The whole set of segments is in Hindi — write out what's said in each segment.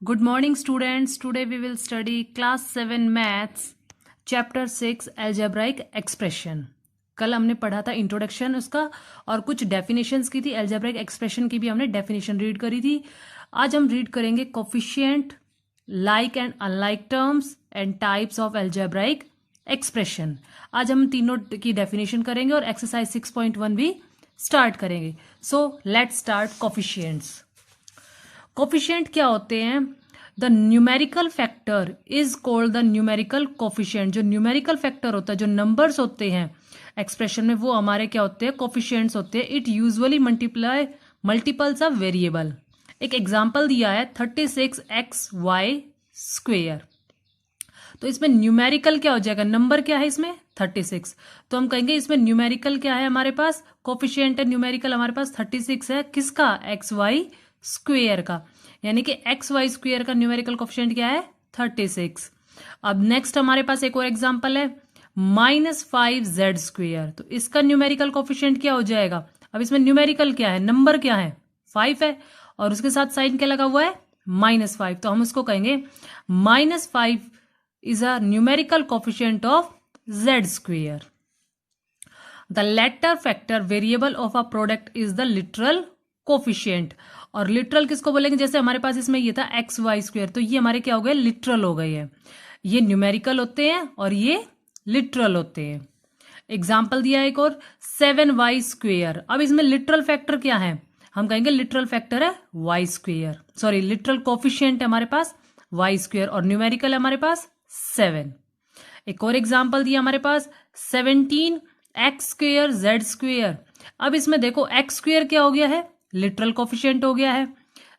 Good morning, students. Today we will study class 7 maths, chapter 6 algebraic expression. कल हमने पढ़ा था इंट्रोडक्शन उसका और कुछ डेफिनेशंस की थी. एल्जेब्राइक एक्सप्रेशन की भी हमने डेफिनेशन रीड करी थी. आज हम रीड करेंगे coefficient, like and unlike terms and types of algebraic expression. आज हम तीनों की डेफिनेशन करेंगे और एक्सरसाइज 6.1 भी स्टार्ट करेंगे. सो लेट्स स्टार्ट कोफिशिएंट्स. कोफिशिएंट क्या होते हैं? The numerical factor is called the numerical coefficient. जो न्यूमेरिकल फैक्टर होता है, जो नंबर्स होते हैं एक्सप्रेशन में, वो हमारे क्या होते हैं? कोफिशिएंट्स होते हैं. It usually multiples of variable. एक एग्जांपल दिया है 36xy स्क्वेयर. तो इसमें न्यूमेरिकल क्या हो जाएगा? नंबर क्या है इसमें? 36. तो हम कहेंगे इसमें न्यूमेरिकल क्या है हमारे पास? कोफिशिएंट है न्यूमेरिकल हमारे पास 36 है. किसका? xy स्क्वेयर का. यानी कि xy स्क्वेयर का न्यूमेरिकल कोफिशिएंट क्या है? 36. अब नेक्स्ट हमारे पास एक और एग्जांपल है -5z स्क्वेयर. तो इसका न्यूमेरिकल कोफिशिएंट क्या हो जाएगा? अब इसमें न्यूमेरिकल क्या है? नंबर क्या है? 5 है और उसके साथ साइन क्या लगा हुआ है? -5. तो हम उसको कहेंगे -5 is a numerical coefficient of z square. The latter factor variable of a product is the literal coefficient. और लिटरल किसको बोलेंगे? जैसे हमारे पास इसमें ये था xy स्क्वायर, तो ये हमारे क्या हो गए? लिटरल हो गए हैं. ये न्यूमेरिकल होते हैं और ये लिटरल होते हैं. एग्जाम्पल दिया एक और 7y स्क्वेयर. अब इसमें लिटरल फैक्टर क्या है? हम कहेंगे लिटरल फैक्टर है y square. Sorry, literal coefficient है हमारे पास y स्क्वेयर और न्यूमेरिकल है हमारे पास 7. एक और एग्जाम्पल दिया हमारे पास 17x स्क्वेयर z स्क्वेयर. अब इसमें देखो x स्क्वेयर क्या हो गया है? लिटरल कोफिशिएंट हो गया है.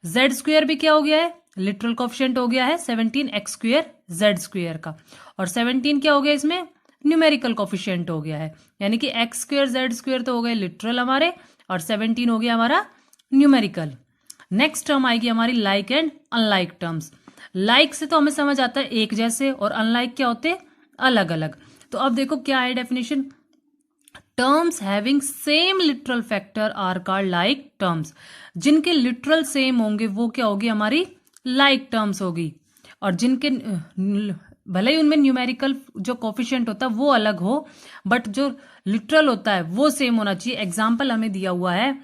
z स्क्वेयर भी क्या हो गया है? लिटरल कोफिशिएंट हो गया है 17x स्क्वेयर z स्क्वेयर का. और 17 क्या हो गया इसमें? न्यूमेरिकल कोफिशिएंट हो गया है. यानी कि x स्क्वेयर z स्क्वेयर तो हो गए लिटरल हमारे और 17 हो गया हमारा न्यूमेरिकल. नेक्स्ट टर्म आएगी हमारी like and unlike terms. Like से तो हमें समझ आता है एक जैसे, और अनलाइक क्या होते हैं? अलग अलग. तो अब देखो क्या है definition. Terms having same literal factor are called like terms. जिनके लिटरल सेम होंगे वो क्या होगी? हमारी लाइक टर्म्स होगी. और जिनके भले ही उनमें न्यूमेरिकल जो कोफिशिएंट होता है वो अलग हो, बट जो लिटरल होता है वो सेम होना चाहिए. एग्जाम्पल हमें दिया हुआ है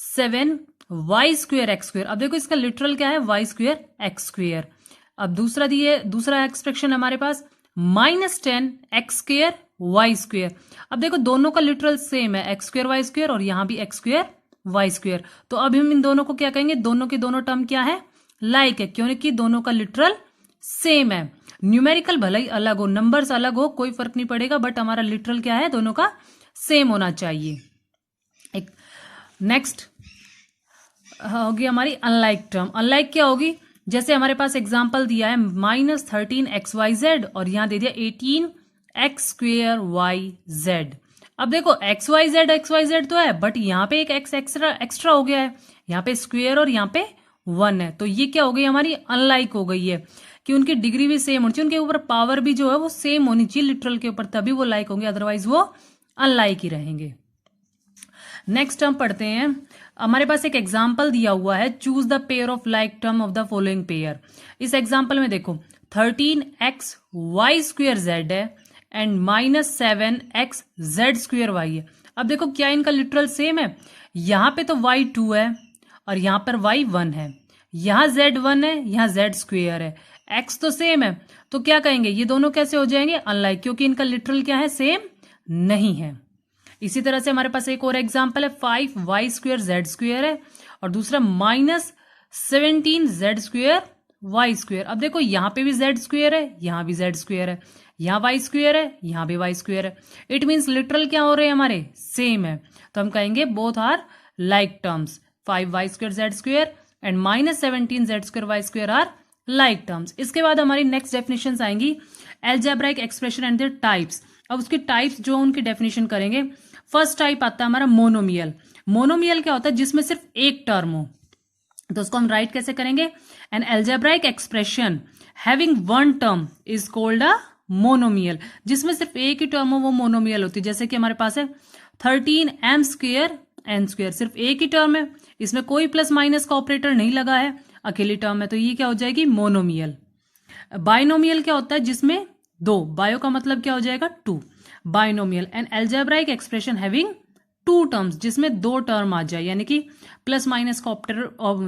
7y स्क्वेयर एक्स स्क्वेयर. अब देखो इसका लिटरल क्या है? y square x square. अब दूसरा एक्सप्रेशन हमारे पास -10x स्क्वेयर y स्क्वेयर. अब देखो दोनों का लिटरल सेम है, x स्क्वेयर y स्क्वेयर, और यहां भी x स्क्वेयर y स्क्वेयर. तो अब हम इन दोनों को क्या कहेंगे? दोनों के दोनों टर्म क्या है? लाइक है, क्योंकि दोनों का लिटरल सेम है. न्यूमेरिकल भले ही अलग हो, नंबर्स अलग हो, कोई फर्क नहीं पड़ेगा, बट हमारा लिटरल क्या है? दोनों का सेम होना चाहिए. एक नेक्स्ट होगी हमारी अनलाइक टर्म. अनलाइक क्या होगी? जैसे हमारे पास एग्जाम्पल दिया है -13xyz और यहां दे दिया 18x स्क्वेयर yz. अब देखो xyz तो है, बट यहाँ पे एक x एक्स्ट्रा हो गया है. यहाँ पे स्क्वेयर और यहाँ पे 1 है. तो ये क्या हो गई? हमारी अनलाइक हो गई है कि उनकी डिग्री भी सेम होनी चाहिए, उनके ऊपर पावर भी जो है वो सेम होनी चाहिए लिटरल के ऊपर, तभी वो लाइक होंगे, अदरवाइज वो अनलाइक ही रहेंगे. नेक्स्ट हम पढ़ते हैं. हमारे पास एक एग्जाम्पल दिया हुआ है choose the pair of like term of the following pair. इस एग्जाम्पल में देखो 13xy स्क्वेयर z है and -7x z square y है. अब देखो क्या इनका लिटरल सेम है? यहां पे तो y 2 है और यहां पर y 1 है. यहां z 1 है, यहां z स्क्वेयर है. x तो सेम है, तो क्या कहेंगे? ये दोनों कैसे हो जाएंगे? अनलाइक, क्योंकि इनका लिटरल क्या है? सेम नहीं है. इसी तरह से हमारे पास एक और एग्जाम्पल है 5y स्क्वेयर z स्क्वेयर है और दूसरा -17z स्क्वेयर y स्क्वेयर. अब देखो यहाँ पे भी z स्क्वेयर है, यहाँ भी z स्क्वेयर है, यहाँ y स्क्वेयर है, यहाँ भी y स्क्वेयर है. इट मीन्स लिटरल क्या हो रहे हैं? हमारे सेम है. तो हम कहेंगे both are like terms. 5y square z square and -17z square y square are like terms. इसके बाद हमारी नेक्स्ट डेफिनेशन आएंगी algebraic expression and their types. अब उसकी टाइप्स जो उनकी डेफिनेशन करेंगे. फर्स्ट टाइप आता है हमारा मोनोमियल. मोनोमियल क्या होता है? जिसमें सिर्फ एक टर्म हो. तो उसको हम राइट कैसे करेंगे? An algebraic expression having one term is called a monomial. जिसमें सिर्फ एक ही टर्म हो वो मोनोमियल होती है. जैसे कि हमारे पास है 13m स्क्वेयर n स्क्वेयर, सिर्फ एक ही टर्म है, इसमें कोई प्लस माइनस का ऑपरेटर नहीं लगा है. अकेली टर्म है, तो ये क्या हो जाएगी, मोनोमियल। बाइनोमियल क्या होता है, जिसमें दो, बायो का मतलब क्या हो जाएगा, two, binomial. And algebraic expression having two terms, जिसमें दो टर्म आ जाए, यानी कि प्लस माइनस का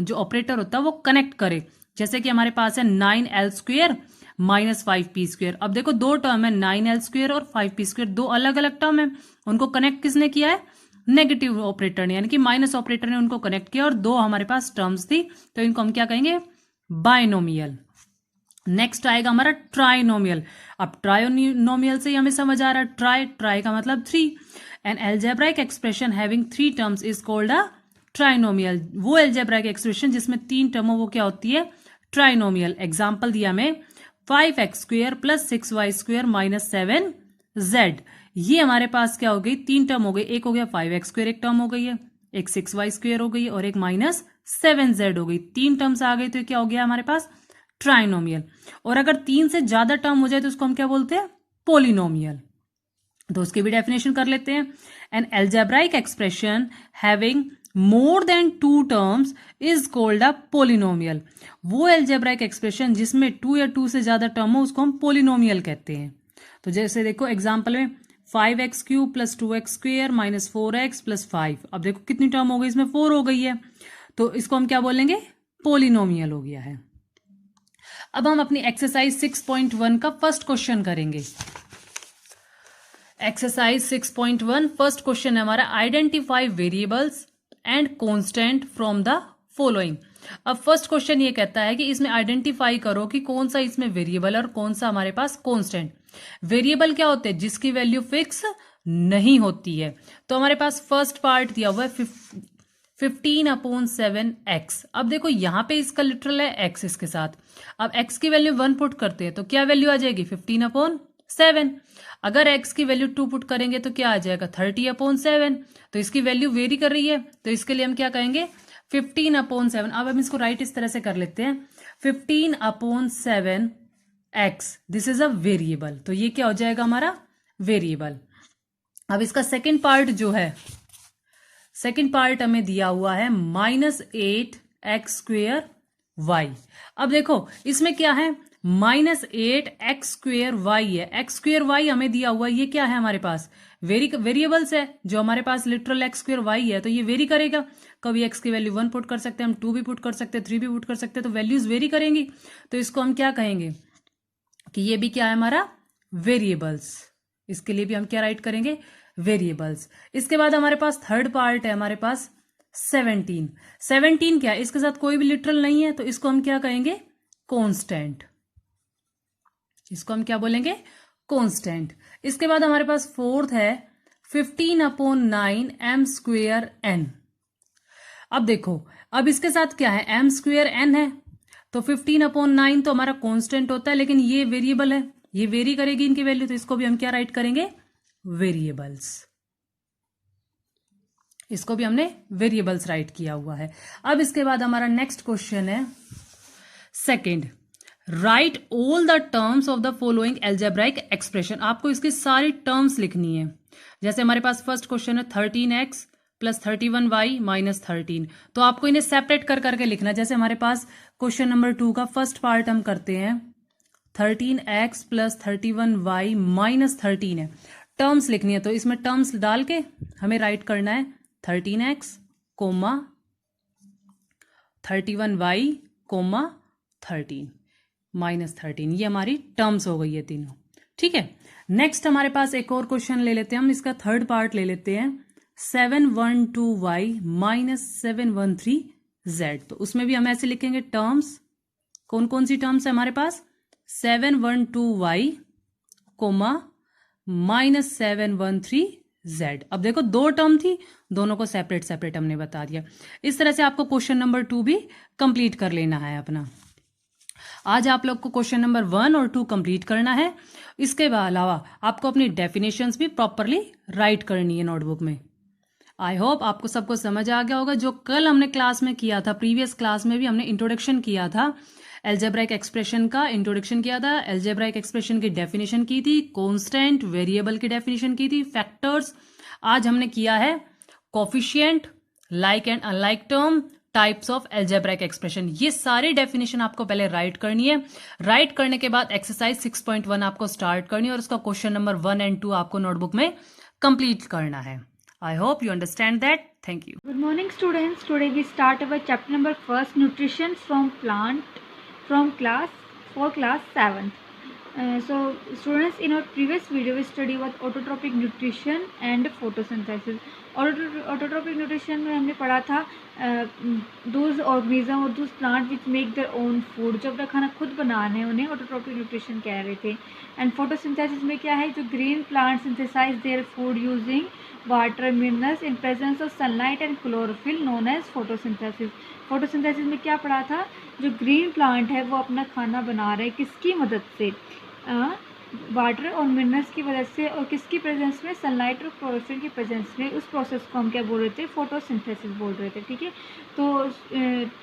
जो ऑपरेटर होता है वो कनेक्ट करे। जैसे कि हमारे पास है 9l² माइनस 5p²। अब देखो दो टर्म है, 9l² और 5p², दो अलग अलग टर्म है, उनको कनेक्ट किसने किया है, नेगेटिव ऑपरेटर ने, यानी कि माइनस ऑपरेटर ने उनको कनेक्ट किया, और दो हमारे पास टर्म्स थी, तो इनको हम क्या कहेंगे, बाइनोमियल। नेक्स्ट आएगा हमारा ट्राइनोमियल। अब ट्राइनोमियल से हमें समझ आ रहा है, ट्राई का मतलब 3। An algebraic expression having 3 terms is called a trinomial. वो एल्जेब्राइक एक्सप्रेशन जिसमें 3 टर्म हो वो क्या होती है, ट्राइनोमियल। एग्जाम्पल दिया हमें 5x² plus 6y² minus 7z। ये हमारे पास क्या हो गई, 3 टर्म हो गई, एक हो गया 5x², एक टर्म हो गई है, एक 6y² हो गई है, और एक माइनस 7z हो गई। 3 टर्म्स आ गई, तो क्या हो गया हमारे पास, ट्राइनोमियल। और अगर 3 से ज्यादा टर्म हो जाए तो उसको हम क्या बोलते हैं, पोलिनोमियल। तो उसकी भी डेफिनेशन कर लेते हैं। An algebraic expression having more than 2 terms is called a polynomial. वो एल्जेब्राइक एक्सप्रेशन जिसमें 2 या 2 से ज्यादा टर्म हो उसको हम पोलिनोमियल कहते हैं। तो जैसे देखो एग्जाम्पल में 5x³ plus 2x² minus 4x plus 5। अब देखो कितनी टर्म हो गई, इसमें 4 हो गई है, तो इसको हम क्या बोलेंगे, पोलिनोमियल हो गया है। अब हम अपनी एक्सरसाइज 6.1 का फर्स्ट क्वेश्चन करेंगे। एक्सरसाइज 6.1 फर्स्ट क्वेश्चन है हमारा, identify variables and constant from the following. अब फर्स्ट क्वेश्चन ये कहता है कि इसमें आइडेंटिफाई करो कि कौन सा इसमें वेरिएबल और कौन सा हमारे पास कांस्टेंट। वेरिएबल क्या होते हैं, जिसकी वैल्यू फिक्स नहीं होती है। तो हमारे पास फर्स्ट पार्ट दिया हुआ है 15/7x। अब देखो यहां पे इसका लिटरल है x इसके साथ। अब x की वैल्यू 1 पुट करते हैं तो क्या वैल्यू आ जाएगी, 15/7। अगर x की वैल्यू 2 पुट करेंगे तो क्या आ जाएगा, 30/7। तो इसकी वैल्यू वेरी कर रही है, तो इसके लिए हम क्या कहेंगे, 15/7। अब हम इसको राइट इस तरह से कर लेते हैं, 15/7x, this is a variable. तो ये क्या हो जाएगा हमारा वेरिएबल। अब इसका सेकेंड पार्ट जो है, सेकेंड पार्ट हमें दिया हुआ है -8x²y। अब देखो इसमें क्या है, -8x²y है, x² हमें दिया हुआ है, ये क्या है हमारे पास, वेरिएबल्स है, जो हमारे पास लिटरल x² है, तो ये वेरी करेगा। कभी x की वैल्यू 1 पुट कर सकते हैं हम, 2 भी पुट कर सकते हैं, 3 भी पुट कर सकते हैं, तो वैल्यूज वेरी करेंगी। तो इसको हम क्या कहेंगे कि ये भी क्या है हमारा वेरिएबल्स। इसके लिए भी हम क्या राइट करेंगे, वेरिएबल्स। इसके बाद हमारे पास थर्ड पार्ट है हमारे पास 17 क्या है, इसके साथ कोई भी लिटरल नहीं है, तो इसको हम क्या कहेंगे, कांस्टेंट। इसको हम क्या बोलेंगे, कांस्टेंट। इसके बाद हमारे पास फोर्थ है 15/9m²n। अब देखो अब इसके साथ क्या है, m²n है, तो 15/9 तो हमारा कांस्टेंट होता है, लेकिन ये वेरिएबल है, ये वेरी करेगी इनकी वैल्यू, तो इसको भी हम क्या राइट करेंगे, वेरिएबल्स। इसको भी हमने वेरिएबल्स राइट किया हुआ है। अब इसके बाद हमारा नेक्स्ट क्वेश्चन है second, right all the terms of the following algebraic expression. आपको इसकी सारी टर्म्स लिखनी है। जैसे हमारे पास फर्स्ट क्वेश्चन है 13x प्लस 31y माइनस 13, तो आपको इन्हें सेपरेट कर करके लिखना। जैसे हमारे पास क्वेश्चन नंबर 2 का फर्स्ट पार्ट हम करते हैं, 13x प्लस 31y माइनस 13 है, टर्म्स लिखनी है, तो इसमें टर्म्स डाल के हमें राइट करना है 13x, 31y, 13 माइनस 13। ये हमारी टर्म्स हो गई है तीनों, ठीक है। नेक्स्ट हमारे पास एक और क्वेश्चन ले लेते हैं हम, इसका थर्ड पार्ट ले लेते हैं 712y माइनस 713z। तो उसमें भी हम ऐसे लिखेंगे टर्म्स, कौन कौन सी टर्म्स है हमारे पास, 712y माइनस 713z। अब देखो दो टर्म थी, दोनों को सेपरेट सेपरेट हमने बता दिया। इस तरह से आपको क्वेश्चन नंबर 2 भी कंप्लीट कर लेना है अपना। आज आप लोग को क्वेश्चन नंबर 1 और 2 कंप्लीट करना है। इसके अलावा आपको अपनी डेफिनेशंस भी प्रॉपरली राइट करनी है नोटबुक में। आई होप आपको सबको समझ आ गया होगा। जो कल हमने क्लास में किया था, प्रीवियस क्लास में भी हमने इंट्रोडक्शन किया था, एल्जेब्राइक एक्सप्रेशन का इंट्रोडक्शन किया था, एल्जेब्राइक एक्सप्रेशन की डेफिनेशन की थी, कांस्टेंट वेरिएबल की डेफिनेशन की थी, फैक्टर्स। आज हमने किया है coefficient, like and unlike term, types of algebraic expression. ये सारी डेफिनेशन आपको पहले राइट करनी है। राइट करने के बाद एक्सरसाइज 6.1 आपको स्टार्ट करनी है और उसका क्वेश्चन नंबर 1 and 2 आपको नोटबुक में कंप्लीट करना है। I hope you understand that. Thank you. Good morning, students. Today we start our chapter number 1, nutrition from plant, from class 7th. So students, in our previous video we studied about autotrophic nutrition and photosynthesis. Autotrophic nutrition में हमने पढ़ा था those organism और those plant which make their own food, जो अपना खाना खुद बना रहे हैं उन्हें autotrophic nutrition कह रहे थे। and photosynthesis में क्या है, जो green plants synthesize their food using water, minerals in presence of sunlight and chlorophyll, known as photosynthesis. photosynthesis में क्या पढ़ा था, जो ग्रीन प्लांट है वो अपना खाना बना रहे हैं किसकी मदद से, वाटर और मिनरल्स की वजह से, और किसकी प्रेजेंस में, सनलाइट और क्लोरोफिल की प्रेजेंस में। उस प्रोसेस को हम क्या बोल रहे थे, फोटोसिंथेसिस बोल रहे थे। ठीक है, तो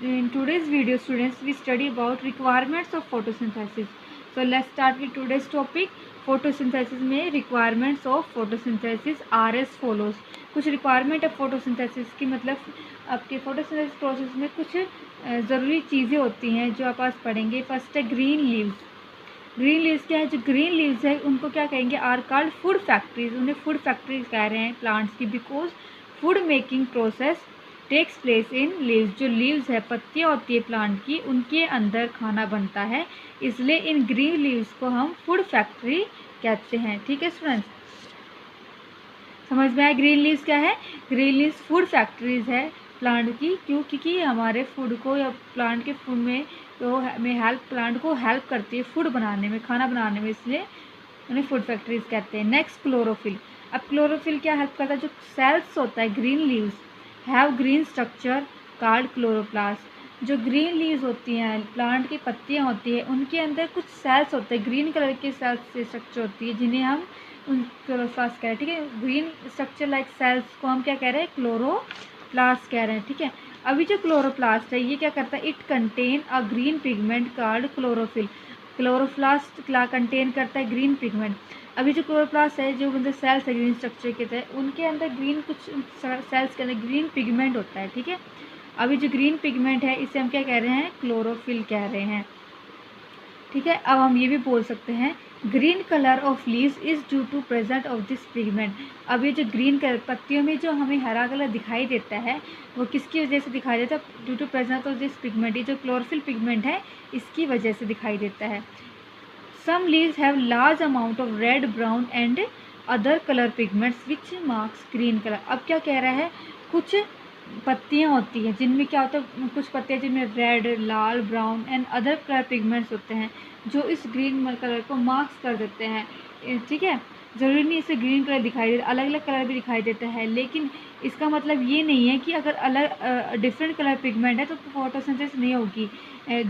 in today's video students we study about requirements of photosynthesis. So let's start with today's topic. Photosynthesis में requirements of photosynthesis are as follows. कुछ रिक्वायरमेंट है फोटोसिंथेसिस की, मतलब आपके फोटोसिंथेसिस प्रोसेस में कुछ ज़रूरी चीज़ें होती हैं जो आप आज पढ़ेंगे। फर्स्ट है ग्रीन लीव्स। ग्रीन लीव्स क्या है, जो ग्रीन लीव्स है उनको क्या कहेंगे, आर कॉल्ड फूड फैक्ट्रीज। उन्हें फूड फैक्ट्रीज कह रहे हैं प्लांट्स की, because food making process takes place in leaves. जो लीव्स है, पत्तियाँ होती है प्लांट की, उनके अंदर खाना बनता है, इसलिए इन ग्रीन लीव्स को हम फूड फैक्ट्री कहते हैं। ठीक है स्टूडेंट्स, समझ में आया ग्रीन लीव्स क्या है। ग्रीन लीव्स फूड फैक्ट्रीज है प्लांट की, क्यों, क्योंकि हमारे फूड को या प्लांट के फूड में तो हमें प्लांट को हेल्प करती है फूड बनाने में, खाना बनाने में, इसलिए उन्हें फूड फैक्ट्रीज कहते हैं। Next chlorophyll. अब क्लोरोफिल क्या हेल्प करता है, जो सेल्स होता है green leaves have green structure called chloroplast. जो ग्रीन लीव्स होती हैं, प्लांट की पत्तियाँ होती है, उनके अंदर कुछ सेल्स होते हैं, ग्रीन कलर के सेल्स से स्ट्रक्चर होती है, जिन्हें हम क्लोरोप्लास्ट कह रहे हैं। ठीक है, ग्रीन स्ट्रक्चर लाइक सेल्स को हम क्या कह रहे हैं, क्लोरोप्लास्ट कह रहे हैं। ठीक है, अभी जो क्लोरोप्लास्ट है ये क्या करता है, it contain a green pigment called chlorophyll. Chloroplast contain करता है ग्रीन पिगमेंट। अभी जो क्लोरोप्लास्ट है, जो मतलब सेल्स है ग्रीन स्ट्रक्चर के तहत, उनके अंदर ग्रीन, कुछ सेल्स के अंदर ग्रीन पिगमेंट होता है। ठीक है, अभी जो ग्रीन पिगमेंट है इसे हम क्या कह रहे हैं, क्लोरोफिल कह रहे हैं। ठीक है, अब हम ये भी बोल सकते हैं green colour of leaves is due to present of this pigment. अब ये जो ग्रीन कलर पत्तियों में जो हमें हरा कलर दिखाई देता है वो किसकी वजह से दिखाई देता है, due to present of this pigment. ये जो क्लोरोफिल पिगमेंट है इसकी वजह से दिखाई देता है। Some leaves have large amount of red, brown and other colour pigments which marks green colour. अब क्या कह रहा है, कुछ पत्तियाँ होती हैं जिनमें क्या होता है, कुछ पत्तियाँ जिनमें red, Lal, brown and other colour pigments होते हैं जो इस ग्रीन कलर को मार्क्स कर देते हैं। ठीक है, ज़रूरी नहीं इसे ग्रीन कलर दिखाई देता, अलग अलग कलर भी दिखाई देता है, लेकिन इसका मतलब ये नहीं है कि अगर अलग डिफरेंट कलर पिगमेंट है तो फोटोसिंथेसिस नहीं होगी।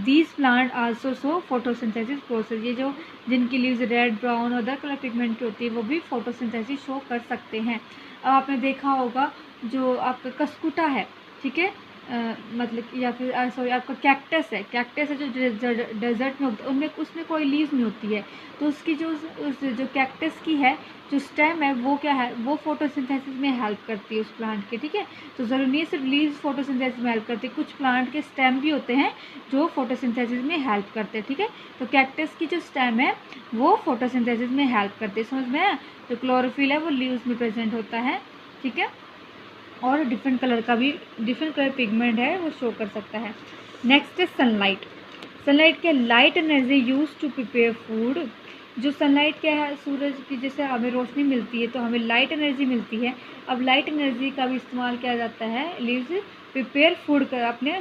These plant also show photosynthesis process. ये जो जिनकी लीव्स रेड, ब्राउन और अदर कलर पिगमेंट की होती है वो भी फोटोसिंथेसिस शो कर सकते हैं। अब आपने देखा होगा जो आपका कसकुटा है, ठीक है, मतलब या फिर सॉरी आपका कैक्टस है जो डेजर्ट में होता है, उनमें उसमें कोई लीव्स नहीं होती है, तो उसकी जो कैक्टस की है जो स्टेम है वो क्या है, वो फोटोसिंथेसिस में हेल्प करती है उस प्लांट के। ठीक है, तो ज़रूरी नहीं सिर्फ लीव्स फोटोसिंथेसिस में हेल्प करती है, कुछ प्लांट के स्टेम भी होते हैं जो फोटोसिंथेसिस में हेल्प करते हैं। ठीक है, तो कैक्टस की जो स्टेम है वो फोटोसिंथेसिस में हेल्प करती है। समझ में आया, जो क्लोरोफिल है वो लीव्स में प्रेजेंट होता है। ठीक है, और डिफरेंट कलर का भी, डिफरेंट कलर पिगमेंट है वो शो कर सकता है। नेक्स्ट है सनलाइट। सनलाइट क्या, light energy use to prepare food. जो सनलाइट क्या है, सूरज की जैसे हमें रोशनी मिलती है तो हमें लाइट एनर्जी मिलती है। अब लाइट एनर्जी का भी इस्तेमाल किया जाता है लीव्स प्रिपेयर फूड कर, अपने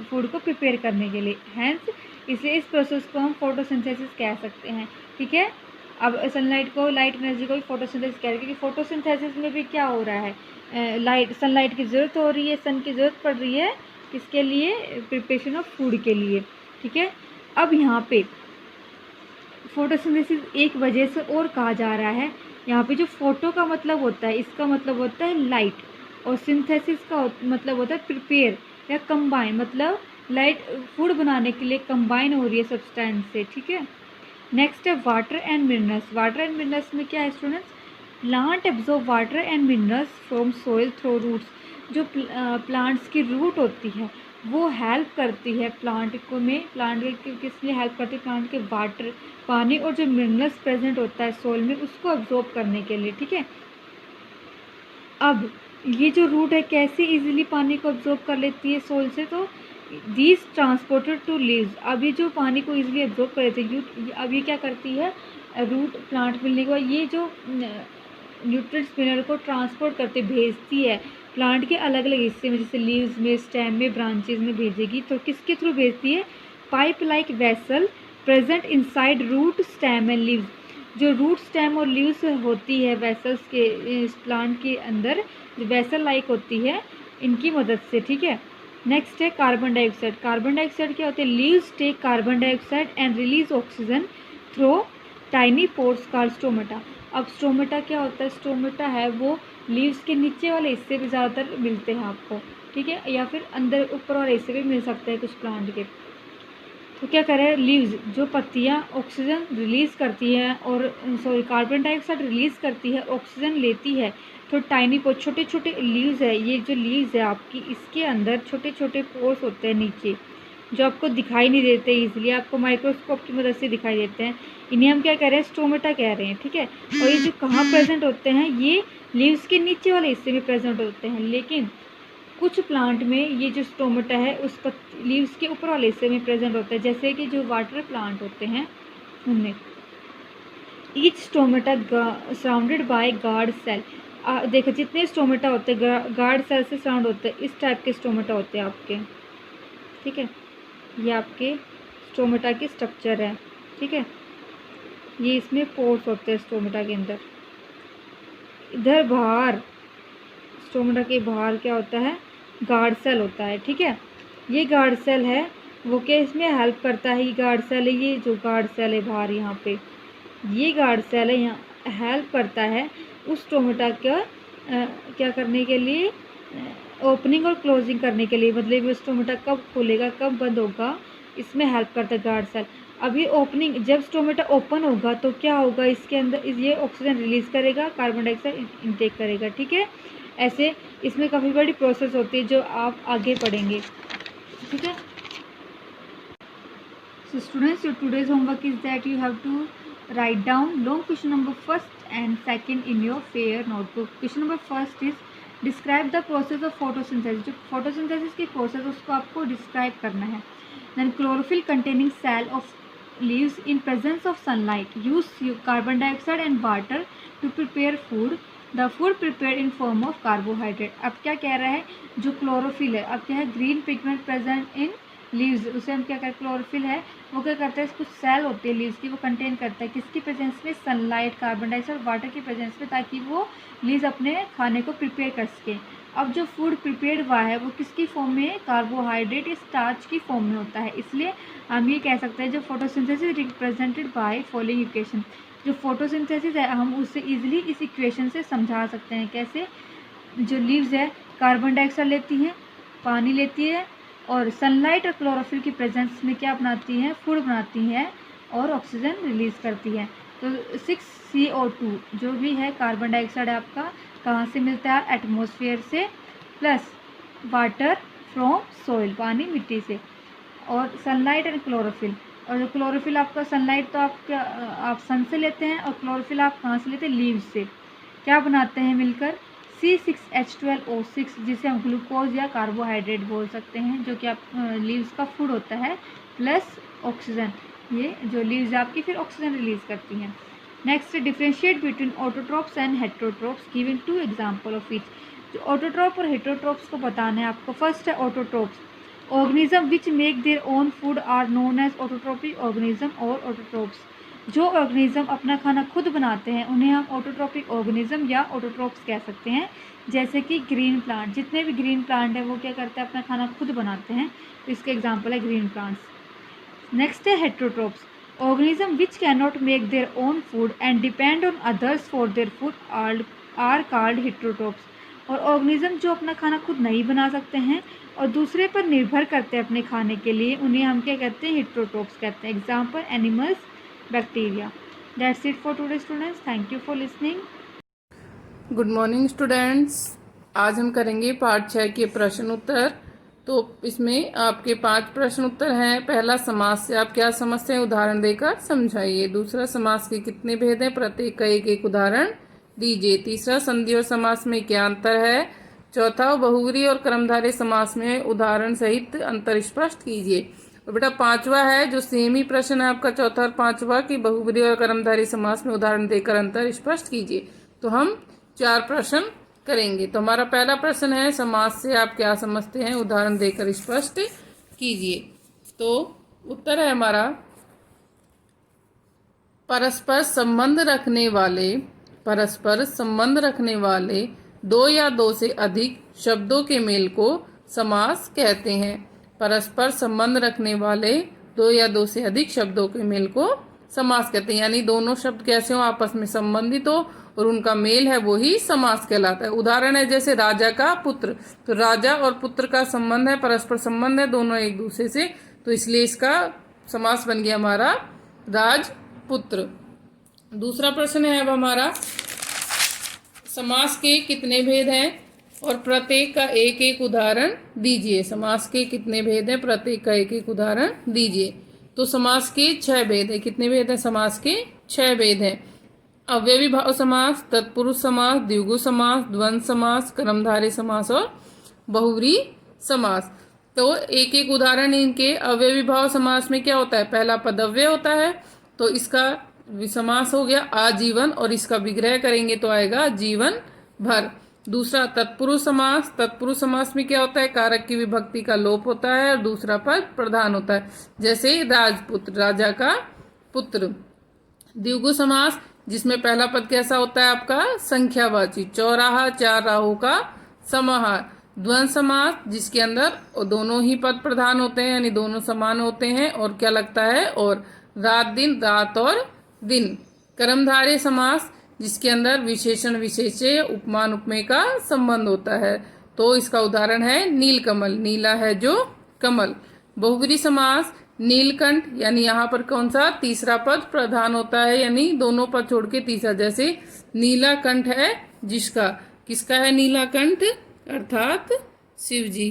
फूड को प्रिपेयर करने के लिए। हैंस इसलिए इस प्रोसेस को हम फोटोसिंथेसिस कह सकते हैं। ठीक है, अब सनलाइट को, लाइट एनर्जी को भी फोटोसिंथेसिस कह रहे हैं, क्योंकि फोटोसिंथेसिस में भी क्या हो रहा है, सनलाइट की ज़रूरत हो रही है, सन की ज़रूरत पड़ रही है किसके लिए, प्रिपरेशन ऑफ फूड के लिए। ठीक है, अब यहाँ पे फोटोसिंथेसिस एक वजह से और कहा जा रहा है, यहाँ पे जो फोटो का मतलब होता है, इसका मतलब होता है लाइट, और सिंथेसिस का मतलब होता है प्रिपेयर या कंबाइन, मतलब लाइट फूड बनाने के लिए कंबाइन हो रही है सब्सटेंस से। ठीक है, नेक्स्ट है water and minerals. Water and minerals में क्या है students, plant absorb water and minerals from soil through roots. जो प्लांट्स की रूट होती है वो हेल्प करती है प्लांट के किस लिए हेल्प करती है, प्लांट के वाटर, पानी और जो मिनरल्स प्रेजेंट होता है सोइल में उसको अब्जॉर्ब करने के लिए, ठीक है। अब ये जो रूट है कैसे इजीली पानी को अब्जॉर्ब कर लेती है सोइल से, तो दीज ट्रांसपोर्टेड टू लीव्स। अब ये जो पानी को इजीली अब्जॉर्ब कर लेती है, अब ये क्या करती है, रूट प्लांट मिलने के बाद ये जो न्यूट्रिएंट्स मिनरल को ट्रांसपोर्ट करते भेजती है प्लांट के अलग अलग हिस्से में, जैसे लीव्स में, स्टेम में, ब्रांचेज में भेजेगी। तो किसके थ्रू भेजती है, pipe like vessel present inside root, stem and leaves. जो रूट, स्टेम और लीव्स होती है वेसल्स के इस प्लांट के अंदर, जो वेसल लाइक होती है, इनकी मदद से, ठीक है। नेक्स्ट है कार्बन डाइऑक्साइड। कार्बन डाइऑक्साइड क्या होते हैं, leaves take carbon dioxide and release oxygen through tiny pores called stomata. अब स्टोमेटा क्या होता है, स्टोमेटा है वो लीव्स के नीचे वाले हिस्से पे ज़्यादातर मिलते हैं आपको, ठीक है, या फिर अंदर ऊपर वाले हिस्से पे मिल सकते हैं कुछ प्लांट के। तो क्या करें, लीव्स जो पत्तियाँ ऑक्सीजन रिलीज़ करती हैं और कार्बन डाइऑक्साइड रिलीज़ करती है, ऑक्सीजन लेती है। तो टाइनी पोर्स, छोटे छोटे लीव्स है, ये जो लीव्स है आपकी, इसके अंदर छोटे छोटे पोर्स होते हैं नीचे, जो आपको दिखाई नहीं देते इजीली, आपको माइक्रोस्कोप की मदद से दिखाई देते हैं। इन्हें हम क्या कह रहे हैं, स्टोमेटा कह रहे हैं, ठीक है। और ये जो कहाँ प्रेजेंट होते हैं, ये लीव्स के नीचे वाले हिस्से में प्रेजेंट होते हैं, लेकिन कुछ प्लांट में ये जो स्टोमेटा है उस लीव्स के ऊपर वाले हिस्से में प्रेजेंट होता है, जैसे कि जो वाटर प्लांट होते हैं उनमें। Each stomata surrounded by guard cell. देखो जितने स्टोमेटा होते हैं गार्ड सेल से सराउंड होते हैं, इस टाइप के स्टोमेटा होते हैं आपके, ठीक है। ये आपके स्टोमेटा की स्ट्रक्चर है, ठीक है। ये इसमें पोर्स होते हैं स्टोमेटा के अंदर। इधर बाहर स्टोमेटा के बाहर क्या होता है, गार्ड सेल होता है, ठीक है। ये गार्ड सेल है वो क्या इसमें हेल्प करता है, ये गार्ड सेल है, ये जो गार्ड सेल है बाहर यहाँ पे, ये गार्ड सेल है, यहाँ हेल्प करता है उस स्टोमेटा का क्या करने के लिए, ओपनिंग और क्लोजिंग करने के लिए, मतलब ये स्टोमेटा कब खुलेगा कब बंद होगा, इसमें हेल्प करता है गार्ड सेल। अब ये ओपनिंग, जब स्टोमेटा ओपन होगा तो क्या होगा, इसके अंदर ये ऑक्सीजन रिलीज़ करेगा, कार्बन डाइऑक्साइड इनटेक करेगा, ठीक है। ऐसे इसमें काफ़ी बड़ी प्रोसेस होती है जो आप आगे पढ़ेंगे, ठीक है। So students, your today's homework is that you have to write down long question number first and second in your fair notebook. Question number first is describe the process of photosynthesis. जो photosynthesis की process उसको आपको describe करना है. Then chlorophyll containing cell of leaves in presence of sunlight use carbon dioxide and water to prepare food. The food prepared in form of carbohydrate. अब क्या कह रहा है, जो क्लोरोफिल है, अब क्या है, green pigment present in leaves, उसे हम क्या कहते हैं, क्लोरोफिल है वो क्या करता है, कुछ सेल होती है लीव्स की, वो कंटेन करता है किसकी प्रेजेंस में, सनलाइट, कार्बन डाइऑक्साइड, वाटर की प्रेजेंस में, ताकि वो लीव्स अपने खाने को प्रिपेयर कर सके। अब जो फूड प्रिपेयर्ड हुआ है वो किसकी फॉर्म में है, कार्बोहाइड्रेट, स्टार्च की फॉर्म में होता है। इसलिए हम ये कह सकते हैं जो photosynthesis represented by following equation, जो फोटोसिंथेसिस है हम उससे इजीली इस इक्वेशन से समझा सकते हैं। कैसे, जो लीव्स है कार्बन डाइऑक्साइड लेती हैं, पानी लेती है और सनलाइट और क्लोरोफिल की प्रेजेंस में क्या बनाती हैं, फूड बनाती हैं और ऑक्सीजन रिलीज़ करती है। तो 6CO2 जो भी है कार्बन डाइऑक्साइड आपका कहाँ से मिलता है, एटमॉस्फेयर से, प्लस वाटर फ्रॉम सॉइल, पानी मिट्टी से, और सनलाइट एंड क्लोरोफिल। और जो क्लोरोफिल आपका, सनलाइट तो आप सन से लेते हैं और क्लोरोफिल आप कहाँ से लेते हैं, लीव्स से। क्या बनाते हैं मिलकर, C6H12O6, जिसे हम ग्लूकोज या कार्बोहाइड्रेट बोल सकते हैं, जो कि आप लीव्स का फूड होता है, प्लस ऑक्सीजन, ये जो लीव्स आपकी फिर ऑक्सीजन रिलीज करती हैं। Next, differentiate between autotrophs and heterotrophs, given 2 example of each. जो ऑटोट्रोप और हेटेरोट्रोप्स को बताना है आपको। फर्स्ट है autotrophs, organism which make their own food are known as autotrophic organism और ऑटोट्रोप्स। जो ऑर्गेनिज्म अपना खाना खुद बनाते हैं उन्हें हम ऑटोट्रोपिक ऑर्गेनिज्म या ऑटोट्रोप्स कह सकते हैं। जैसे कि ग्रीन प्लांट, जितने भी ग्रीन प्लांट है वो क्या करते हैं, अपना खाना खुद बनाते हैं, तो इसके एग्जांपल है ग्रीन प्लांट्स। नेक्स्ट है heterotrophs, organism which can not make their own food and depend on others for their food are called heterotrophs. और ऑर्गेनिज्म जो अपना खाना खुद नहीं बना सकते हैं और दूसरे पर निर्भर करते हैं अपने खाने के लिए, उन्हें हम क्या कहते हैं, हेटेरोट्रोप्स कहते हैं। Example animals, bacteria. That's it for today students. Thank you for listening. Good morning students. आज हम करेंगे पार्ट 6 के प्रश्न उत्तर। तो इसमें आपके 5 प्रश्न उत्तर हैं। पहला, समास से आप क्या समझते हैं, उदाहरण देकर समझाइए। दूसरा, समास के कितने भेद हैं, प्रत्येक का एक एक उदाहरण दीजिए। तीसरा, संधि और समास में क्या अंतर है। चौथा, बहुव्रीहि और कर्मधारय समास में उदाहरण सहित अंतर स्पष्ट कीजिए। और बेटा पांचवा है जो सेम ही प्रश्न है आपका, चौथा और पांचवा, कि बहुव्रीहि और कर्मधारय समास में उदाहरण देकर अंतर स्पष्ट कीजिए। तो हम 4 प्रश्न करेंगे। तो हमारा पहला प्रश्न है, समास से आप क्या समझते हैं, उदाहरण देकर स्पष्ट कीजिए। तो उत्तर है हमारा, परस्पर संबंध रखने वाले 2 या 2 से अधिक शब्दों के मेल को समास कहते हैं। परस्पर संबंध रखने वाले 2 या 2 से अधिक शब्दों के मेल को समास कहते हैं, यानी दोनों शब्द कैसे हो, आपस में संबंधित हो और उनका मेल है, वो ही समास कहलाता है। उदाहरण है जैसे राजा का पुत्र, तो राजा और पुत्र का संबंध है, परस्पर संबंध है, दोनों एक दूसरे से, तो इसलिए इसका समास बन गया हमारा राजपुत्र। दूसरा प्रश्न है अब हमारा, समास के कितने भेद हैं और प्रत्येक का एक एक उदाहरण दीजिए। समास के कितने भेद हैं, प्रत्येक का एक एक उदाहरण दीजिए। तो समास के 6 भेद हैं। कितने भेद हैं, समास के 6 भेद हैं। अव्ययी भाव समास, तत्पुरुष समास, द्विगु समास, द्वंद्व समास, कर्मधारय समास और बहुव्रीहि समास। तो एक एक उदाहरण इनके। अव्ययी भाव समास में क्या होता है, पहला पद अव्यय होता है, तो इसका समास हो गया आजीवन, और इसका विग्रह करेंगे तो आएगा जीवन भर। दूसरा तत्पुरुष समास, तत्पुरुष समास में क्या होता है, कारक की विभक्ति का लोप होता है और दूसरा पद प्रधान होता है, जैसे राजपुत्र, राजा का पुत्र। द्विगु समास, जिसमें पहला पद कैसा होता है आपका, संख्यावाची, चौराहा, 4 राहों का समाहार। द्वंद्व समास, जिसके अंदर दोनों ही पद प्रधान होते हैं, यानी दोनों समान होते हैं, और क्या लगता है, और रात दिन, रात और दिन। कर्मधारय समास, जिसके अंदर विशेषण विशेष्य, उपमान उपमेय का संबंध होता है, तो इसका उदाहरण है नीलकमल, नीला है जो कमल। बहुव्रीहि समास, नीलकंठ, यानी यहाँ पर कौन सा, तीसरा पद प्रधान होता है, यानी दोनों पद छोड़ के तीसरा, जैसे नीला कंठ है जिसका, किसका है नीला कंठ, अर्थात शिव जी।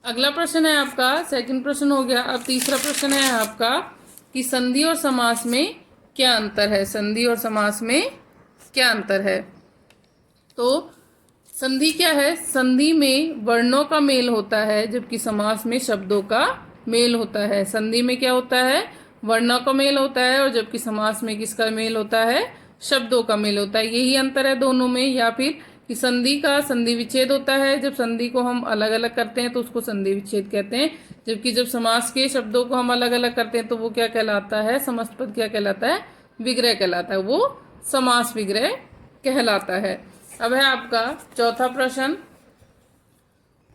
अगला प्रश्न है आपका, सेकंड प्रश्न हो गया। अब तीसरा प्रश्न है आपका कि संधि और समास में क्या अंतर है। संधि और समास में क्या अंतर है। तो संधि क्या है, संधि में वर्णों का मेल होता है, जबकि समास में शब्दों का मेल होता है। संधि में क्या होता है, वर्णों का मेल होता है, और जबकि समास में किसका मेल होता है, शब्दों का मेल होता है। यही अंतर है दोनों में। या फिर कि संधि का संधि विच्छेद होता है, जब संधि को हम अलग अलग करते हैं तो उसको संधि विच्छेद कहते हैं, जबकि जब समास के शब्दों को हम अलग अलग करते हैं तो वो क्या कहलाता है, समस्त पद क्या कहलाता है, विग्रह कहलाता है, वो समास विग्रह कहलाता है। अब है आपका चौथा प्रश्न,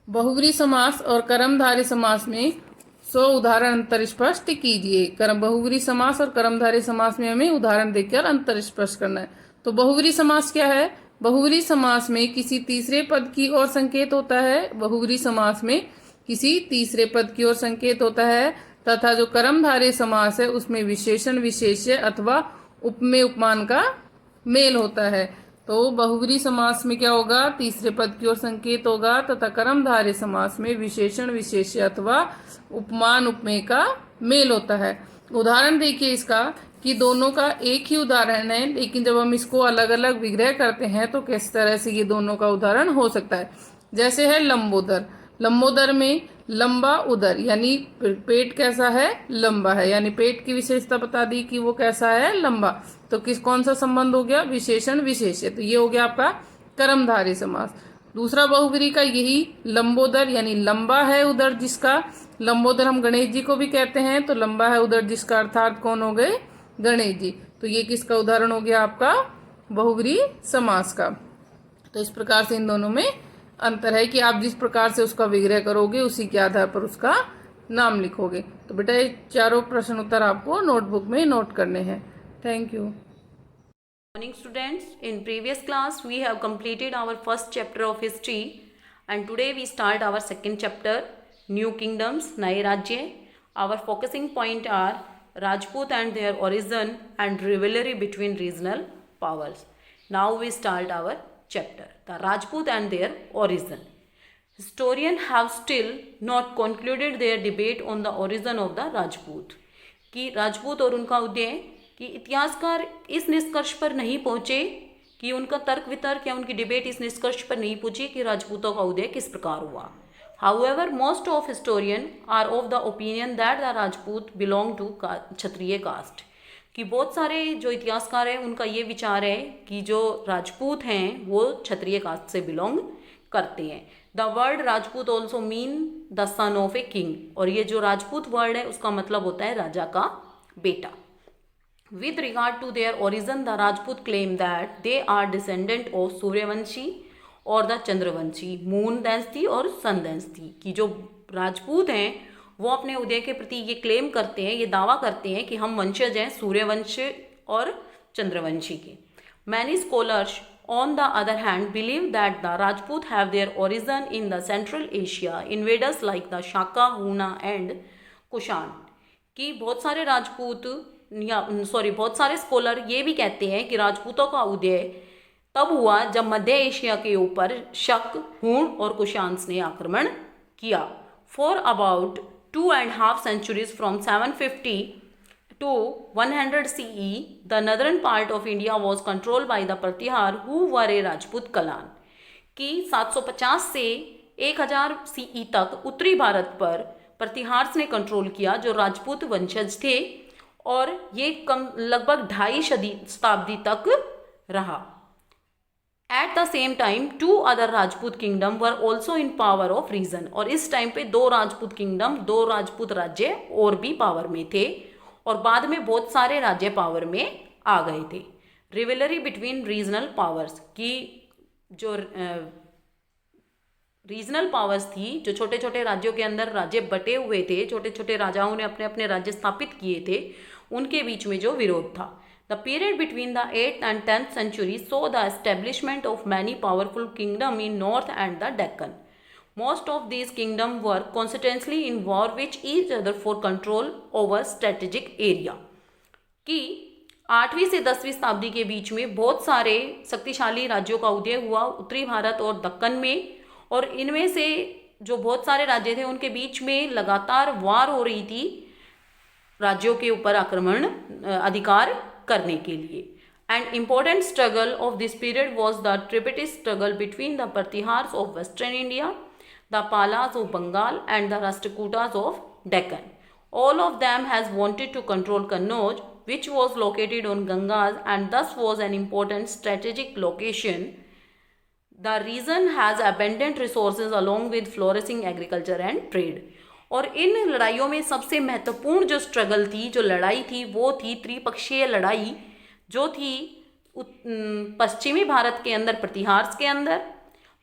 बहुव्रीहि समास और कर्मधारय समास में 100 उदाहरण अंतर स्पष्ट कीजिए। बहुव्रीहि समास और कर्मधारय समास में हमें उदाहरण देकर अंतर स्पष्ट करना है। तो बहुव्रीहि समास क्या है, बहुव्रीहि समास में किसी तीसरे पद की ओर संकेत होता है। बहुव्रीहि समास में किसी तीसरे पद की ओर संकेत होता है, तथा जो कर्मधारय समास है उसमें विशेषण विशेष्य अथवा उपमेय उपमान का मेल होता है। तो बहुव्रीहि समास में क्या होगा, तीसरे पद की ओर संकेत होगा, तथा कर्मधारय समास में विशेषण विशेष्य अथवा उपमान उपमेय का मेल होता है। उदाहरण देखिए इसका, कि दोनों का एक ही उदाहरण है, लेकिन जब हम इसको अलग अलग विग्रह करते हैं तो किस तरह से ये दोनों का उदाहरण हो सकता है। जैसे है लंबोदर, लंबोदर में लंबा उदर, यानी पेट कैसा है, लंबा है, यानी पेट की विशेषता बता दी कि वो कैसा है, लंबा। तो कौन सा संबंध हो गया, विशेषण विशेष्य, तो ये हो गया आपका कर्मधारय समास। दूसरा बहुव्रीहि का यही लंबोदर, यानी लंबा है उदर जिसका, लंबोदर हम गणेश जी को भी कहते हैं, तो लंबा है उदर जिसका अर्थात कौन हो गए, गणेश जी। तो ये किसका उदाहरण हो गया आपका, बहुव्रीहि समास का। तो इस प्रकार से इन दोनों में अंतर है कि आप जिस प्रकार से उसका विग्रह करोगे उसी के आधार पर उसका नाम लिखोगे। तो बेटा ये चारों प्रश्न उत्तर आपको नोटबुक में नोट करने हैं। Thank you. Morning students, in previous class we have completed our first chapter of history and today we start our second chapter, New Kingdoms, नए राज्य। Our focusing point are Rajput and their origin and rivalry between regional powers. Now we start our chapter, the Rajput and their origin. Historians have still not concluded their debate on the origin of the Rajput. कि राजपूत और उनका उदय, कि इतिहासकार इस निष्कर्ष पर नहीं पहुंचे, कि उनका तर्क वितर्क या उनकी डिबेट इस निष्कर्ष पर नहीं पहुंची कि राजपूतों का उदय किस प्रकार हुआ. However, most of historians are of the opinion that the Rajput belong to Kshatriya caste. कि बहुत सारे जो इतिहासकार हैं उनका ये विचार है कि जो राजपूत हैं वो क्षत्रिय कास्ट से बिलोंग करते हैं. The word Rajput also mean the son of a king. और ये जो राजपूत वर्ड है उसका मतलब होता है राजा का बेटा. With regard to their origin, the Rajput claim that they are descendant of Suryavanshi और द चंद्रवंशी, मून डायनेस्टी और सन डायनेस्टी. कि जो राजपूत हैं वो अपने उदय के प्रति ये क्लेम करते हैं, ये दावा करते हैं कि हम वंशज हैं सूर्यवंश और चंद्रवंशी के. Many scholars on the other hand believe that the Rajput have their origin in the Central Asia invaders like the Shaka, Huna and Kushan. कि बहुत सारे राजपूत बहुत सारे स्कॉलर ये भी कहते हैं कि राजपूतों का उदय तब हुआ जब मध्य एशिया के ऊपर शक, हूण और कुशान्स ने आक्रमण किया. For about 2.5 centuries from 750 to 100 CE, the northern part of India was controlled by the Pratihar who were a Rajput clan. कि 750 से 1000 CE तक उत्तरी भारत पर प्रतिहार्स ने कंट्रोल किया जो राजपूत वंशज थे, और ये लगभग 2.5 शताब्दी तक रहा. At the same time, 2 other Rajput kingdom were also in power of region. और इस टाइम पे 2 राजपूत किंगडम, 2 राजपूत राज्य और भी पावर में थे, और बाद में बहुत सारे राज्य पावर में आ गए थे. रिवलरी बिटवीन रीजनल पावर्स, की जो रीजनल पावर्स थी, जो छोटे छोटे राज्यों के अंदर राज्य बटे हुए थे, छोटे छोटे राजाओं ने अपने अपने राज्य स्थापित किए थे, उनके बीच में जो विरोध था. The period between the 8th and 10th century saw the establishment of many powerful kingdoms in North and the Deccan. Most of these kingdoms were constantly in war with each other for control over strategic area. कि 8वीं से 10वीं शताब्दी के बीच में बहुत सारे शक्तिशाली राज्यों का उदय हुआ उत्तरी भारत और दक्कन में, और इनमें से जो बहुत सारे राज्य थे उनके बीच में लगातार वार हो रही थी राज्यों के ऊपर आक्रमण अधिकार करने के लिए. And important struggle of this period was the tripartite struggle between the Pratiharas of western India, the Palas of Bengal and the Rashtrakutas of Deccan. All of them has wanted to control Kannauj which was located on Gangas and thus was an important strategic location. The region has abundant resources along with flourishing agriculture and trade. और इन लड़ाइयों में सबसे महत्वपूर्ण जो स्ट्रगल थी, जो लड़ाई थी, वो थी त्रिपक्षीय लड़ाई, जो थी पश्चिमी भारत के अंदर प्रतिहार्स के अंदर,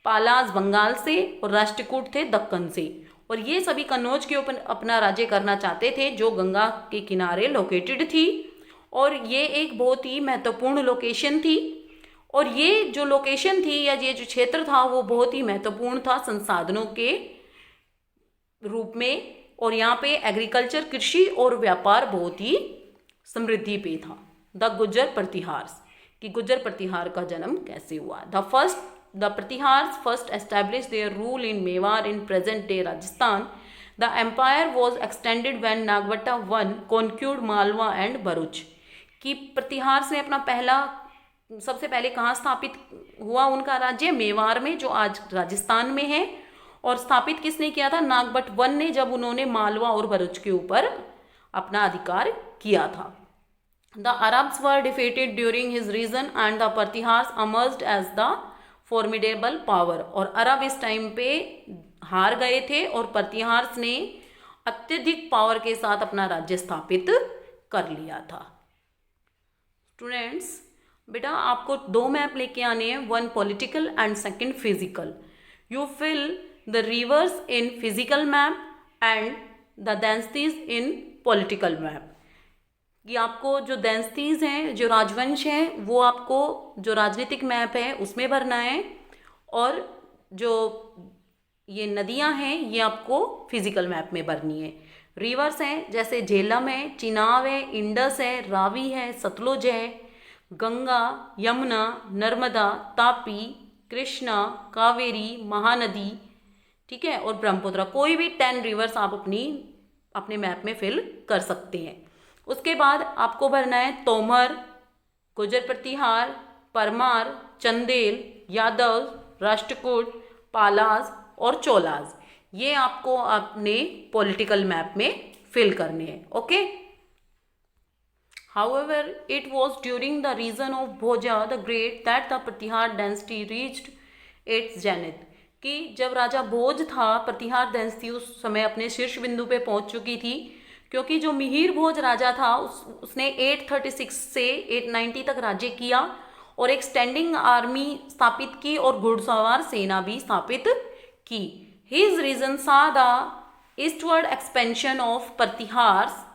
पालास बंगाल से और राष्ट्रकूट थे दक्कन से. और ये सभी कन्नौज के ऊपर अपना राज्य करना चाहते थे जो गंगा के किनारे लोकेटेड थी, और ये एक बहुत ही महत्वपूर्ण लोकेशन थी. और ये जो लोकेशन थी या ये जो क्षेत्र था वो बहुत ही महत्वपूर्ण था संसाधनों के रूप में, और यहाँ पे एग्रीकल्चर, कृषि और व्यापार बहुत ही समृद्धि पे था. द गुज्जर प्रतिहार्स, कि गुज्जर प्रतिहार का जन्म कैसे हुआ. The Pratihars first established their rule in Mewar in present-day Rajasthan. The empire was extended when Nagvata I conquered Malwa and Bharuch. कि प्रतिहार्स ने अपना सबसे पहले कहाँ स्थापित हुआ उनका राज्य? मेवाड़ में, जो आज राजस्थान में है. और स्थापित किसने किया था? नागभट्ट वन ने, जब उन्होंने मालवा और भरूच के ऊपर अपना अधिकार किया था. The Arabs were defeated during his reign and the Pratihars emerged as the formidable power. और अरब इस टाइम पे हार गए थे और प्रतिहार्स ने अत्यधिक पावर के साथ अपना राज्य स्थापित कर लिया था. स्टूडेंट्स, बेटा आपको 2 मैप लेके आने हैं, 1 political and 2 physical. You fill the rivers in physical map and the dynasties in political map. कि आपको जो डायनेस्टीज हैं, जो राजवंश हैं, वो आपको जो राजनीतिक मैप है उसमें भरना है, और जो ये नदियां हैं ये आपको फिजिकल मैप में भरनी है. रिवर्स हैं जैसे झेलम है, चिनाब है, इंडस है, रावी है, सतलुज है, गंगा, यमुना, नर्मदा, तापी, कृष्णा, कावेरी, महानदी, ठीक है, और ब्रह्मपुत्र, कोई भी 10 रिवर्स आप अपने मैप में फिल कर सकते हैं। उसके बाद आपको भरना है तोमर, गुजर प्रतिहार, परमार, चंदेल, यादव, राष्ट्रकूट, पालाज और चोलाज, ये आपको अपने पॉलिटिकल मैप में फिल करने हैं। Okay. However, it was during the reign of Bhoja the Great that the Pratihar dynasty reached its zenith, कि जब राजा भोज था, प्रतिहार डायनेस्टी उस समय अपने शीर्ष बिंदु पे पहुंच चुकी थी, क्योंकि जो मिहिर भोज राजा था उसने 836 से 890 तक राज्य किया और एक स्टैंडिंग आर्मी स्थापित की और घुड़सवार सेना भी स्थापित की। हिज रीजन सा द ईस्टवर्ड एक्सपेंशन ऑफ प्रतिहार,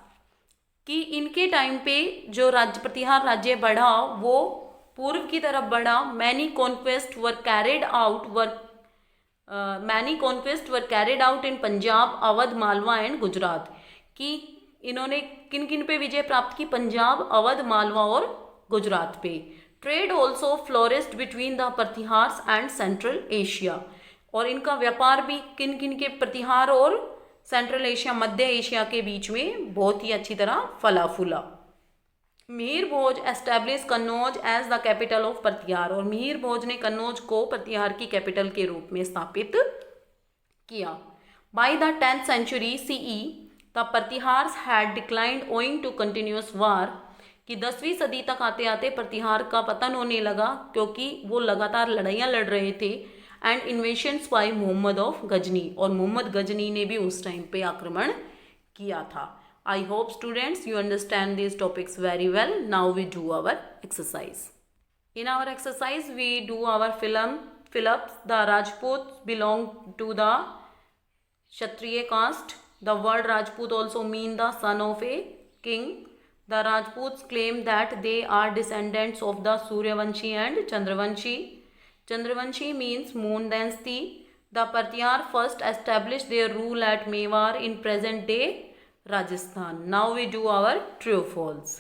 कि इनके टाइम पे जो प्रतिहार राज्य बढ़ा वो पूर्व की तरफ बढ़ा। Many conquest were carried out in Punjab, Awadh, Malwa and Gujarat, कि इन्होंने किन किन पे विजय प्राप्त की? पंजाब, अवध, मालवा और गुजरात पे। Trade also flourished between the Pratiharas and Central Asia, और इनका व्यापार भी किन किन के, प्रतिहार और सेंट्रल एशिया, मध्य एशिया के बीच में बहुत ही अच्छी तरह फला फूला। Mihir Bhoj establish Kannauj as the capital of Pratihara, और मिहिर भोज ने कन्नौज को प्रतिहार की कैपिटल के रूप में स्थापित किया। By the 10th century CE the Pratiharas had declined owing to continuous war, कि 10वीं सदी तक आते आते प्रतिहार का पतन होने लगा क्योंकि वो लगातार लड़ाइयाँ लड़ रहे थे। And invasions by Mohammad of Ghazni, और मोहम्मद गजनी ने भी उस टाइम पे आक्रमण किया था। I hope students you understand these topics very well. Now we do our exercise. In our exercise we do our fill-ups. The Rajputs belong to the Kshatriya caste. The word Rajput also mean the son of a king. The Rajputs claim that they are descendants of the Suryavanshi and Chandravanshi. Chandravanshi means moon dynasty. The Pratihar first established their rule at Mewar in present day Rajasthan. Now we do our true or false.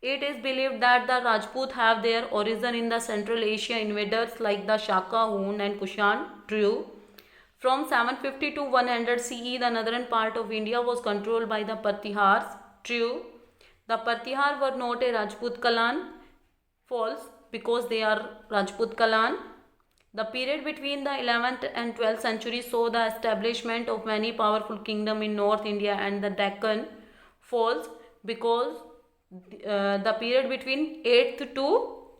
It is believed that the Rajput have their origin in the Central Asia invaders like the Shaka, Hun and Kushan. True. From 750 to 100 CE, the northern part of India was controlled by the Pratihars. True. The Pratihar were not a Rajput clan. False, because they are Rajput clan. The period between the 11th and 12th century saw the establishment of many powerful kingdoms in North India and the Deccan. False, because the period between 8th to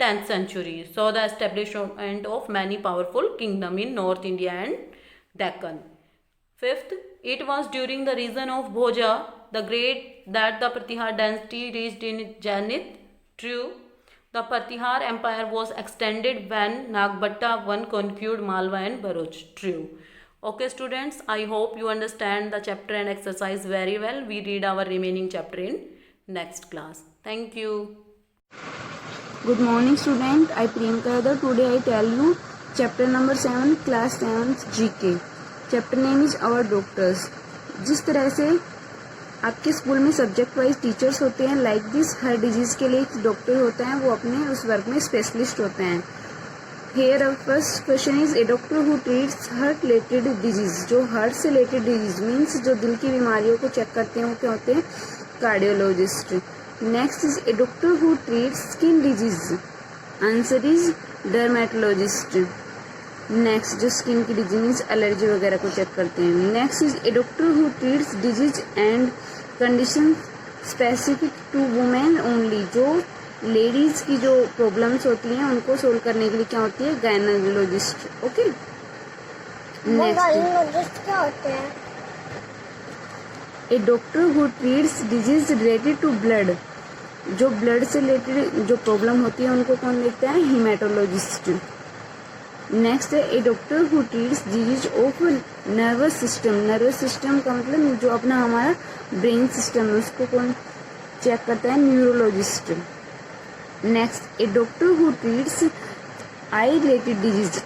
10th century saw the establishment of many powerful kingdoms in North India and Deccan. Fifth, it was during the reign of Bhoja the Great that the Pratihar dynasty reached in zenith. True. The Pratihar empire was extended when Nagbhatta I conquered Malwa and Bharuch. True. Okay students, I hope you understand the chapter and exercise very well. We read our remaining chapter in next class. Thank you. Good morning student, I Priyanka Yadav. Today I tell you chapter number 7 class 7th GK. Chapter name is Our Doctors. जिस तरह से आपके स्कूल में सब्जेक्ट वाइज टीचर्स होते हैं, लाइक दिस हर डिजीज के लिए एक डॉक्टर होता है, वो अपने उस वर्क में स्पेशलिस्ट होते हैं। Here our first question is a doctor who treats heart related disease. जो हार्ट से रिलेटेड डिजीज मीन्स जो दिल की बीमारियों को चेक करते हैं वो क्या होते हैं? Cardiologist. Next is a doctor who treats skin disease. Answer is dermatologist. Next जो स्किन की डिजीज मीन्स एलर्जी वगैरह को चेक करते हैं। Next is a doctor who treats disease and condition specific to women only. जो लेडीज की जो प्रॉब्लम्स होती हैं उनको सोल्व करने के लिए क्या होती है? गायनोलॉजिस्ट। ओके, नेक्स्ट क्या होते हैं? A doctor who treats disease related to blood. जो ब्लड से रिलेटेड जो प्रॉब्लम होती है उनको कौन देखता है? हीमेटोलॉजिस्ट। नेक्स्ट है a doctor who treats disease of nervous system. Nervous system का मतलब जो अपना हमारा ब्रेन सिस्टम है उसको कौन चेक करता है? Neurologist. Next a doctor who treats eye related disease.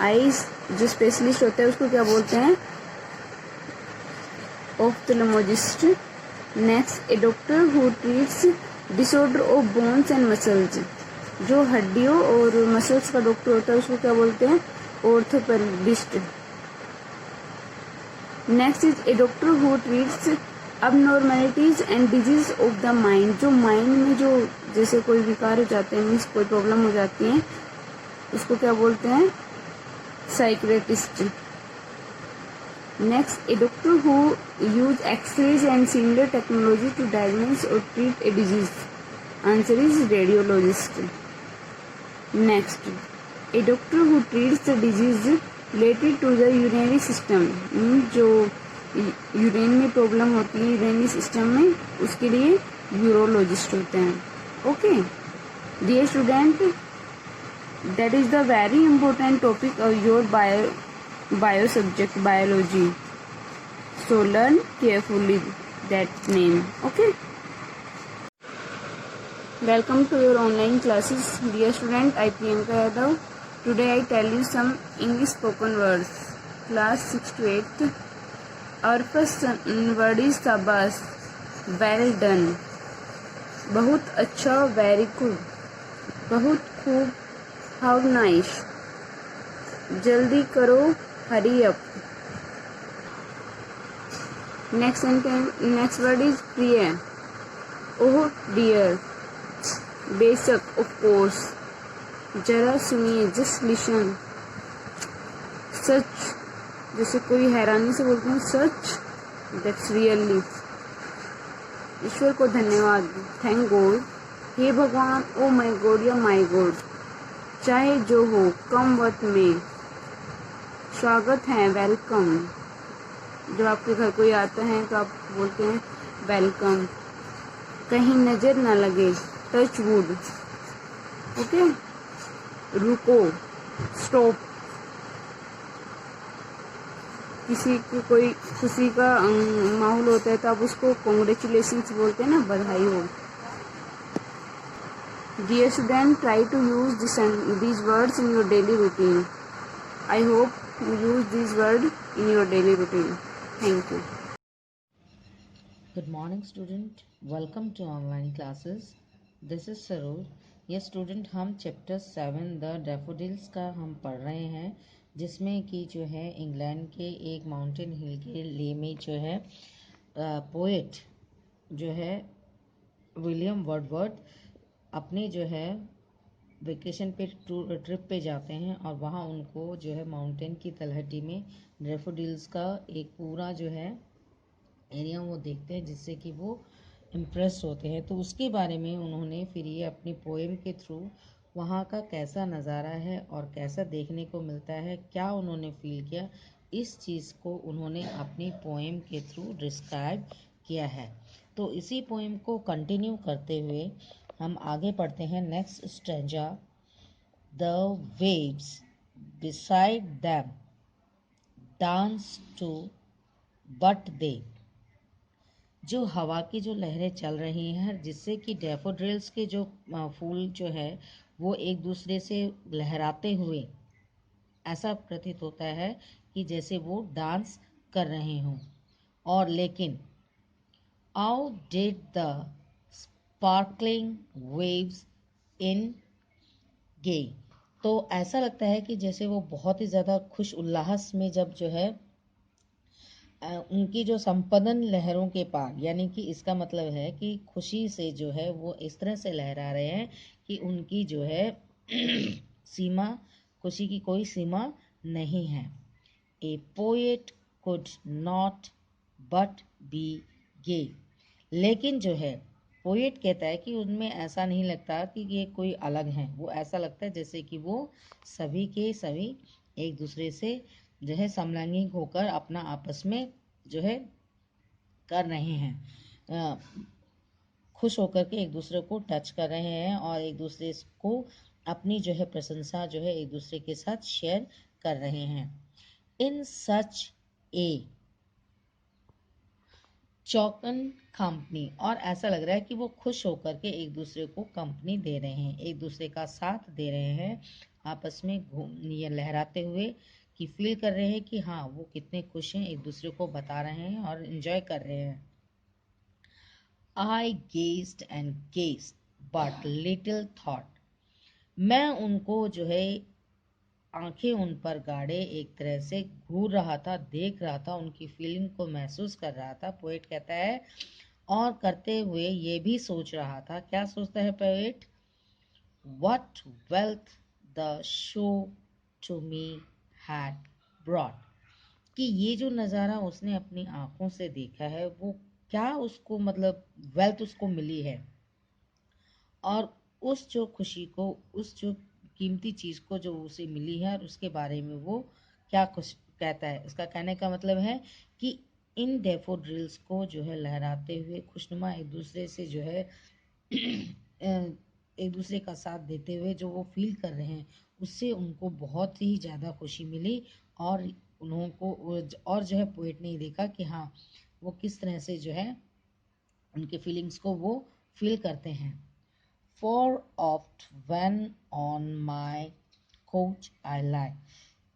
Eye जो स्पेशलिस्ट होता है उसको क्या बोलते हैं? Ophthalmologist. Next a doctor who treats disorder of bones and muscles. जो हड्डियों और मसल्स का डॉक्टर होता है उसको क्या बोलते हैं? Orthopedist. Next is a doctor who treats abnormalities and disease of the mind. जो माइंड में जो जैसे कोई विकार हो जाते हैं, मीन्स कोई प्रॉब्लम हो जाती है, उसको क्या बोलते हैं? Psychiatrist. Next, a doctor who use x-rays and similar technology to diagnose और treat a disease. Answer is radiologist. Next, a doctor who treats the disease related to the urinary system. जो यूरिन में प्रॉब्लम होती है यूरिनरी सिस्टम में, उसके लिए यूरोलॉजिस्ट होते हैं। Okay dear student, that is the very important topic of your bio subject, biology, so learn carefully that name. Okay, welcome to your online classes. Dear student, I Priyanka Yadav. Today I tell you some English spoken words, class 6 to 8th. Our first word is शाबाश, well done, बहुत अच्छा, very good, बहुत खूब, हाउ नाइस, जल्दी करो, hurry up. Next word is प्रिय, ओह डियर, बेशक, ऑफ कोर्स, जरा सुनिए, जस्ट लिसन, सच, जैसे कोई हैरानी से बोलते हैं सच, दैट्स रियली, ईश्वर को धन्यवाद, थैंक गॉड, हे भगवान, ओ माय गॉड या माय गॉड, चाहे जो हो, कम वक्त में, स्वागत है, वेलकम। जब आपके घर कोई आता है तो आप बोलते हैं वेलकम। कहीं नजर ना लगे, टच वुड। ओके, रुको, स्टॉप। किसी की कोई खुशी का माहौल होता है तो आप उसको कॉन्ग्रेचुलेशंस बोलते हैं ना, बधाई हो। Dear student, try to use these words in your daily routine. I hope you use these words in your daily routine. Thank you. Good morning student, welcome to online classes. This is Saroj. ये स्टूडेंट हम चैप्टर 7 द डैफोडिल्स का हम पढ़ रहे हैं, जिसमें कि जो है इंग्लैंड के एक माउंटेन हिल के लिए में जो है पोएट जो है विलियम वर्डवर्थ अपने जो है वेकेशन पे ट्रिप पे जाते हैं और वहाँ उनको जो है माउंटेन की तलहटी में डैफोडिल्स का एक पूरा जो है एरिया वो देखते हैं, जिससे कि वो इम्प्रेस होते हैं। तो उसके बारे में उन्होंने फिर ये अपनी पोएम के थ्रू वहाँ का कैसा नज़ारा है और कैसा देखने को मिलता है, क्या उन्होंने फील किया, इस चीज़ को उन्होंने अपनी पोएम के थ्रू डिस्क्राइब किया है। तो इसी पोएम को कंटिन्यू करते हुए हम आगे पढ़ते हैं। Next stanza, the waves beside them dance too but they. जो हवा की जो लहरें चल रही हैं, जिससे कि डैफोडिल्स के जो फूल जो है वो एक दूसरे से लहराते हुए ऐसा प्रतीत होता है कि जैसे वो डांस कर रहे हों। और लेकिन how did the sparkling waves in gay, तो ऐसा लगता है कि जैसे वो बहुत ही ज़्यादा खुश उल्लास में जब जो है उनकी जो संपदन लहरों के पार, यानी कि इसका मतलब है कि खुशी से जो है वो इस तरह से लहरा रहे हैं कि उनकी जो है सीमा, खुशी की कोई सीमा नहीं है। A poet could not but be gay, लेकिन जो है पोएट कहता है कि उनमें ऐसा नहीं लगता कि ये कोई अलग हैं, वो ऐसा लगता है जैसे कि वो सभी के सभी एक दूसरे से जो है समलैंगिक होकर अपना आपस में जो है कर रहे हैं, खुश होकर के एक दूसरे को टच कर रहे हैं और एक दूसरे को अपनी जो है प्रशंसा जो है एक दूसरे के साथ शेयर कर रहे हैं। इन सच ए चौकन कंपनी, और ऐसा लग रहा है कि वो खुश होकर के एक दूसरे को कंपनी दे रहे हैं, एक दूसरे का साथ दे रहे हैं, आपस में ये लहराते हुए कि फील कर रहे हैं कि हाँ वो कितने खुश हैं, एक दूसरे को बता रहे हैं और एंजॉय कर रहे हैं। I gazed and gazed, but little thought मैं उनको जो है आंखें उन पर गाड़े एक तरह से घूर रहा था, देख रहा था, उनकी फीलिंग को महसूस कर रहा था। पोएट कहता है और करते हुए ये भी सोच रहा था। क्या सोचता है poet? What wealth the show to me had brought, कि ये जो नज़ारा उसने अपनी आंखों से देखा है वो क्या उसको मतलब वेल्थ उसको मिली है, और उस जो खुशी को, उस जो कीमती चीज़ को जो उसे मिली है और उसके बारे में वो क्या खुश कहता है। उसका कहने का मतलब है कि इन डैफोडिल्स को जो है लहराते हुए खुशनुमा एक दूसरे से जो है एक दूसरे का साथ देते हुए जो वो फील कर रहे हैं, उससे उनको बहुत ही ज़्यादा खुशी मिली। और उन्हों को और जो है पोएट ने देखा कि हाँ वो किस तरह से जो है उनके फीलिंग्स को वो फील करते हैं। For oft when on my couch I lie,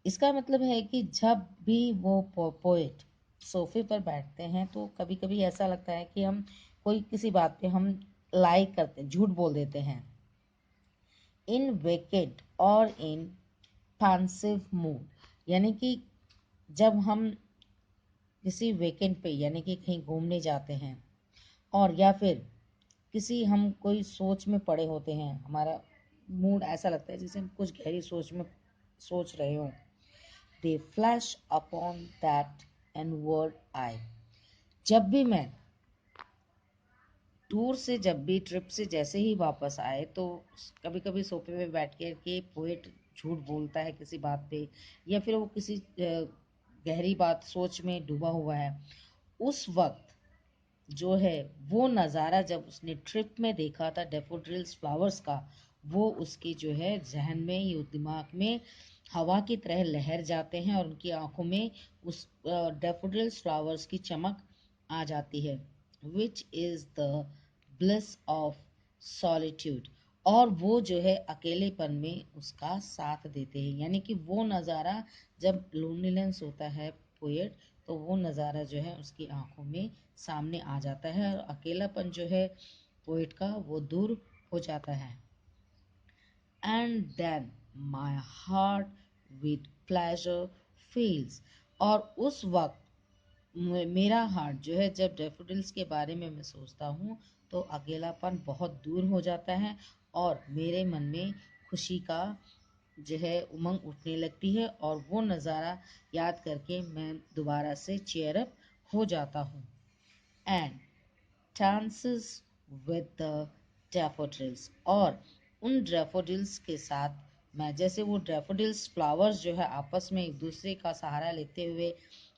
इसका मतलब है कि जब भी वो पोएट सोफे पर बैठते हैं तो कभी कभी ऐसा लगता है कि हम कोई किसी बात पे हम लाई करते, झूठ बोल देते हैं। इन वेकेड और इन पैंसिव मूड, यानी कि जब हम किसी वेकेंड पे यानी कि कहीं घूमने जाते हैं, और या फिर किसी हम कोई सोच में पड़े होते हैं, हमारा मूड ऐसा लगता है जैसे हम कुछ गहरी सोच में सोच रहे हों। दे फ्लैश अपॉन दैट इनवर्ड आई, जब भी मैं टूर से, जब भी ट्रिप से जैसे ही वापस आए तो कभी कभी सोफे में बैठ के पोएट झूठ बोलता है किसी बात पे, या फिर वो किसी गहरी बात सोच में डूबा हुआ है। उस वक्त जो है वो नज़ारा जब उसने ट्रिप में देखा था डैफोडिल्स फ्लावर्स का, वो उसकी जो है जहन में या दिमाग में हवा की तरह लहर जाते हैं और उनकी आंखों में उस डैफोडिल्स फ्लावर्स की चमक आ जाती है। Which is the bliss of solitude, और वो जो है अकेलेपन में उसका साथ देते हैं। यानी कि वो नज़ारा जब लोनलीनेस होता है पोएट, तो वो नज़ारा जो है उसकी आंखों में सामने आ जाता है और अकेलापन जो है पोएट का वो दूर हो जाता है। And then my heart with pleasure fills, और उस वक्त मेरा हार्ट जो है जब डैफोडिल्स के बारे में मैं सोचता हूँ तो अकेलापन बहुत दूर हो जाता है और मेरे मन में खुशी का जो है उमंग उठने लगती है, और वो नज़ारा याद करके मैं दोबारा से चेयर अप हो जाता हूँ। And dances with the daffodils, और उन डैफोडिल्स के साथ मैं, जैसे वो डैफोडिल्स फ्लावर्स जो है आपस में एक दूसरे का सहारा लेते हुए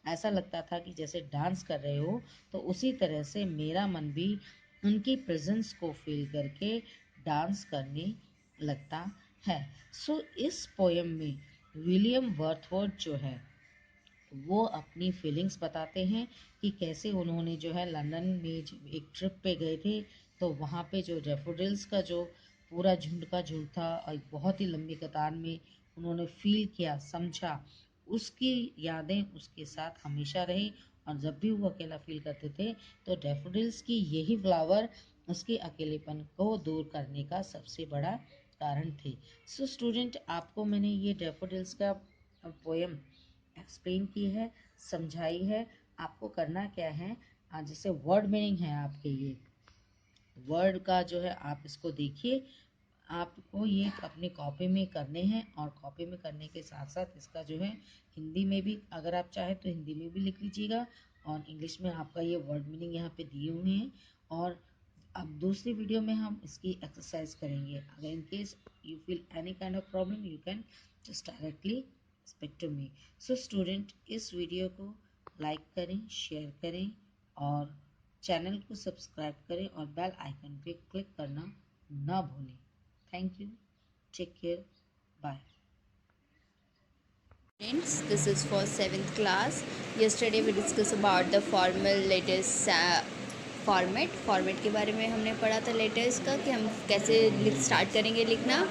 ऐसा लगता था कि जैसे डांस कर रहे हो, तो उसी तरह से मेरा मन भी उनकी प्रेजेंस को फील करके डांस करने लगता है। सो इस पोएम में विलियम वर्dsworth जो है वो अपनी फीलिंग्स बताते हैं कि कैसे उन्होंने जो है लंदन में एक ट्रिप पे गए थे, तो वहाँ पे जो डैफोडिल्स का जो पूरा झुंड का झुंड था और बहुत ही लंबी कतार में उन्होंने फील किया, समझा, उसकी यादें उसके साथ हमेशा रही। और जब भी वो अकेला फील करते थे तो डैफोडिल्स की यही फ्लावर उसके अकेलेपन को दूर करने का सबसे बड़ा कारण थे। सो स्टूडेंट, आपको मैंने ये डैफोडिल्स का पोएम एक्सप्लेन की है, समझाई है। आपको करना क्या है, जैसे वर्ड मीनिंग है आपके, ये वर्ड का जो है आप इसको देखिए, आपको ये अपनी कॉपी में करने हैं, और कॉपी में करने के साथ साथ इसका जो है हिंदी में भी अगर आप चाहें तो हिंदी में भी लिख लीजिएगा, और इंग्लिश में आपका ये वर्ड मीनिंग यहाँ पे दिए हुए हैं। और अब दूसरी वीडियो में हम इसकी एक्सरसाइज करेंगे। अगर in case you feel any kind of problem you can just directly speak to me. So student, इस वीडियो को लाइक करें, शेयर करें, और चैनल को सब्सक्राइब करें, और बेल आइकन पे क्लिक करना ना भूलें। Thank you. Take care. Bye. Friends, this is for 7th class. Yesterday we discussed about the formal letters format के बारे में हमने पढ़ा था लेटर्स का, कि हम कैसे स्टार्ट करेंगे लिखना।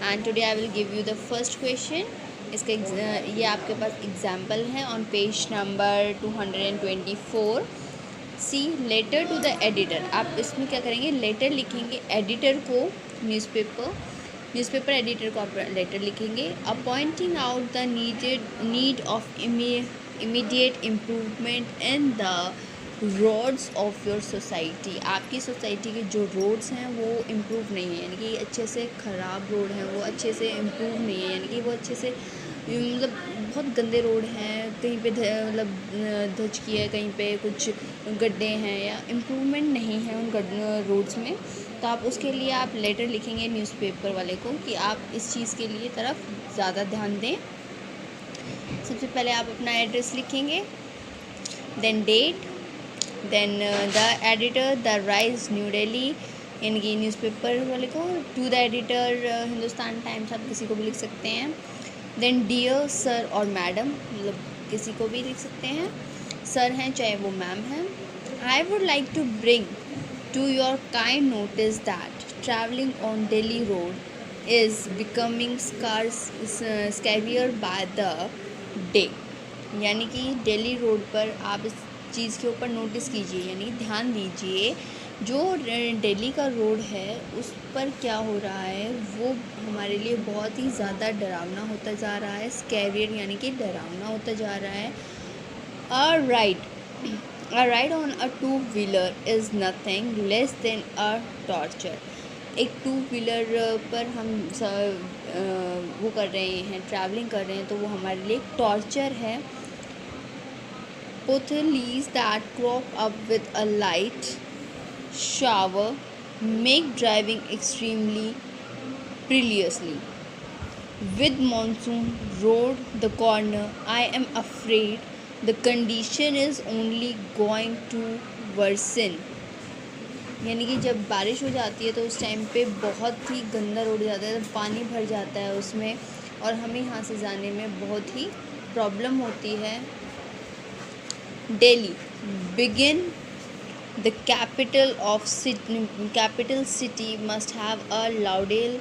And today I will give you the first question. इसका ये आपके पास एग्जाम्पल है on page number 224। C letter to the editor. आप इसमें क्या करेंगे, लेटर लिखेंगे एडिटर को, न्यूज़पेपर न्यूज़पेपर एडिटर को आप लेटर लिखेंगे appointing out the need of immediate improvement in the roads of your society. आपकी सोसाइटी के जो रोड्स हैं वो इम्प्रूव नहीं है, यानी कि अच्छे से ख़राब रोड हैं, वो अच्छे से इम्प्रूव नहीं है, यानी कि वो अच्छे से मतलब बहुत गंदे रोड हैं, कहीं पे मतलब धचकी है, कहीं पे कुछ गड्ढे हैं या इम्प्रूवमेंट नहीं है उन रोड्स में। तो आप उसके लिए आप लेटर लिखेंगे न्यूज़पेपर वाले को कि आप इस चीज़ के लिए तरफ ज़्यादा ध्यान दें। सबसे पहले आप अपना एड्रेस लिखेंगे, then date, then the editor, the rise New Delhi, यानी कि न्यूज़पेपर वाले को, to the editor Hindustan Times, आप किसी को भी लिख सकते हैं। देन डियर सर और मैडम, मतलब किसी को भी लिख सकते हैं, सर हैं चाहे वो मैम हैं। I would like to bring to your kind notice that travelling on Delhi road is becoming scarier by the day, यानी कि दिल्ली रोड पर आप इस चीज़ के ऊपर नोटिस कीजिए, यानी ध्यान दीजिए जो दिल्ली का रोड है उस पर क्या हो रहा है, वो हमारे लिए बहुत ही ज़्यादा डरावना होता जा रहा है। स्कैरियर यानी कि डरावना होता जा रहा है। A ride on a two-wheeler is nothing less than a torture। एक टू व्हीलर पर हम वो कर रहे हैं, ट्रैवलिंग कर रहे हैं, तो वो हमारे लिए एक टॉर्चर है। Potholes that crop up with a light shower make driving extremely perilous. With monsoon road the corner, I am afraid the condition is only going to worsen। यानी कि जब बारिश हो जाती है तो उस टाइम पे बहुत ही गंदा रोड जाता है, पानी भर जाता है उसमें और हमें यहाँ से जाने में बहुत ही प्रॉब्लम होती है। Delhi, being the capital city, must have a laudable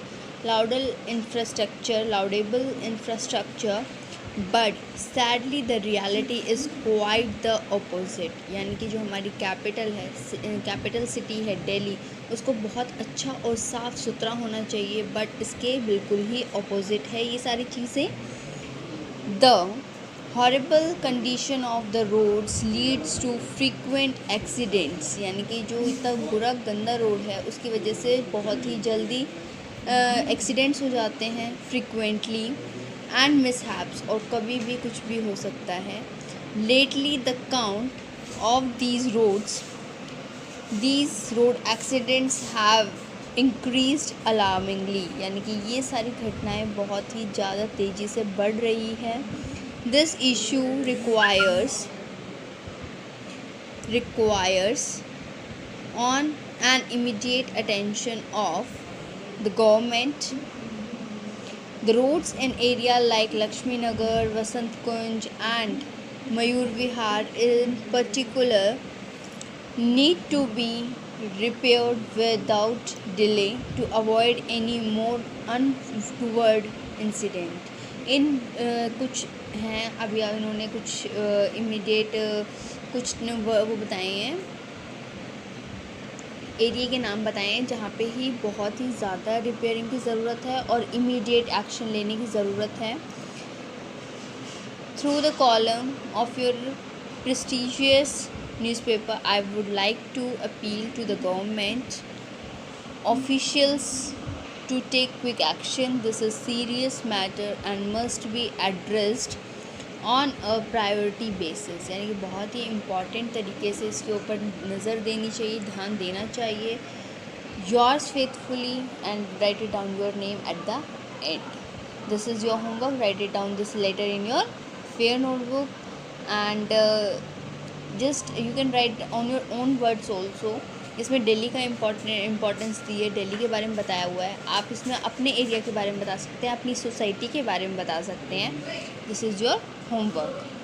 infrastructure, but sadly the reality is quite the opposite। यानी कि जो हमारी कैपिटल सिटी है दिल्ली, उसको बहुत अच्छा और साफ़ सुथरा होना चाहिए, बट इसके बिल्कुल ही ऑपोजिट है ये सारी चीज़ें। The horrible condition of the roads leads to frequent accidents, यानी कि जो इतना बुरा गंदा रोड है उसकी वजह से बहुत ही जल्दी एक्सीडेंट्स हो जाते हैं फ्रीक्वेंटली, एंड मिसहैप्स, और कभी भी कुछ भी हो सकता है। Lately the count of these road accidents have increased alarmingly, यानी कि ये सारी घटनाएं बहुत ही ज़्यादा तेज़ी से बढ़ रही है। This issue requires on an immediate attention of the government. The roads in area like Lakshmi Nagar, Vasant Kunj and Mayur Vihar in particular need to be repaired without delay to avoid any more untoward incident। इन कुछ हैं, अभी इन्होंने कुछ इमीडिएट कुछ वो बताए हैं, एरिया के नाम बताए हैं जहाँ पे ही बहुत ही ज़्यादा रिपेयरिंग की ज़रूरत है और इमीडिएट एक्शन लेने की ज़रूरत है। Through the column of your prestigious newspaper, I would like to appeal to the government officials to take quick action. This is serious matter and must be addressed on a priority basis, यानी कि बहुत ही इम्पॉर्टेंट तरीके से इसके ऊपर नज़र देनी चाहिए, ध्यान देना चाहिए। Yours faithfully, and write it down your name at the end. This is your homework. Write it down this letter in your fair notebook, and just you can write on your own words also। इसमें दिल्ली का इम्पोर्टेंस दी है, दिल्ली के बारे में बताया हुआ है। आप इसमें अपने एरिया के बारे में बता सकते हैं, अपनी सोसाइटी के बारे में बता सकते हैं। This is your homework.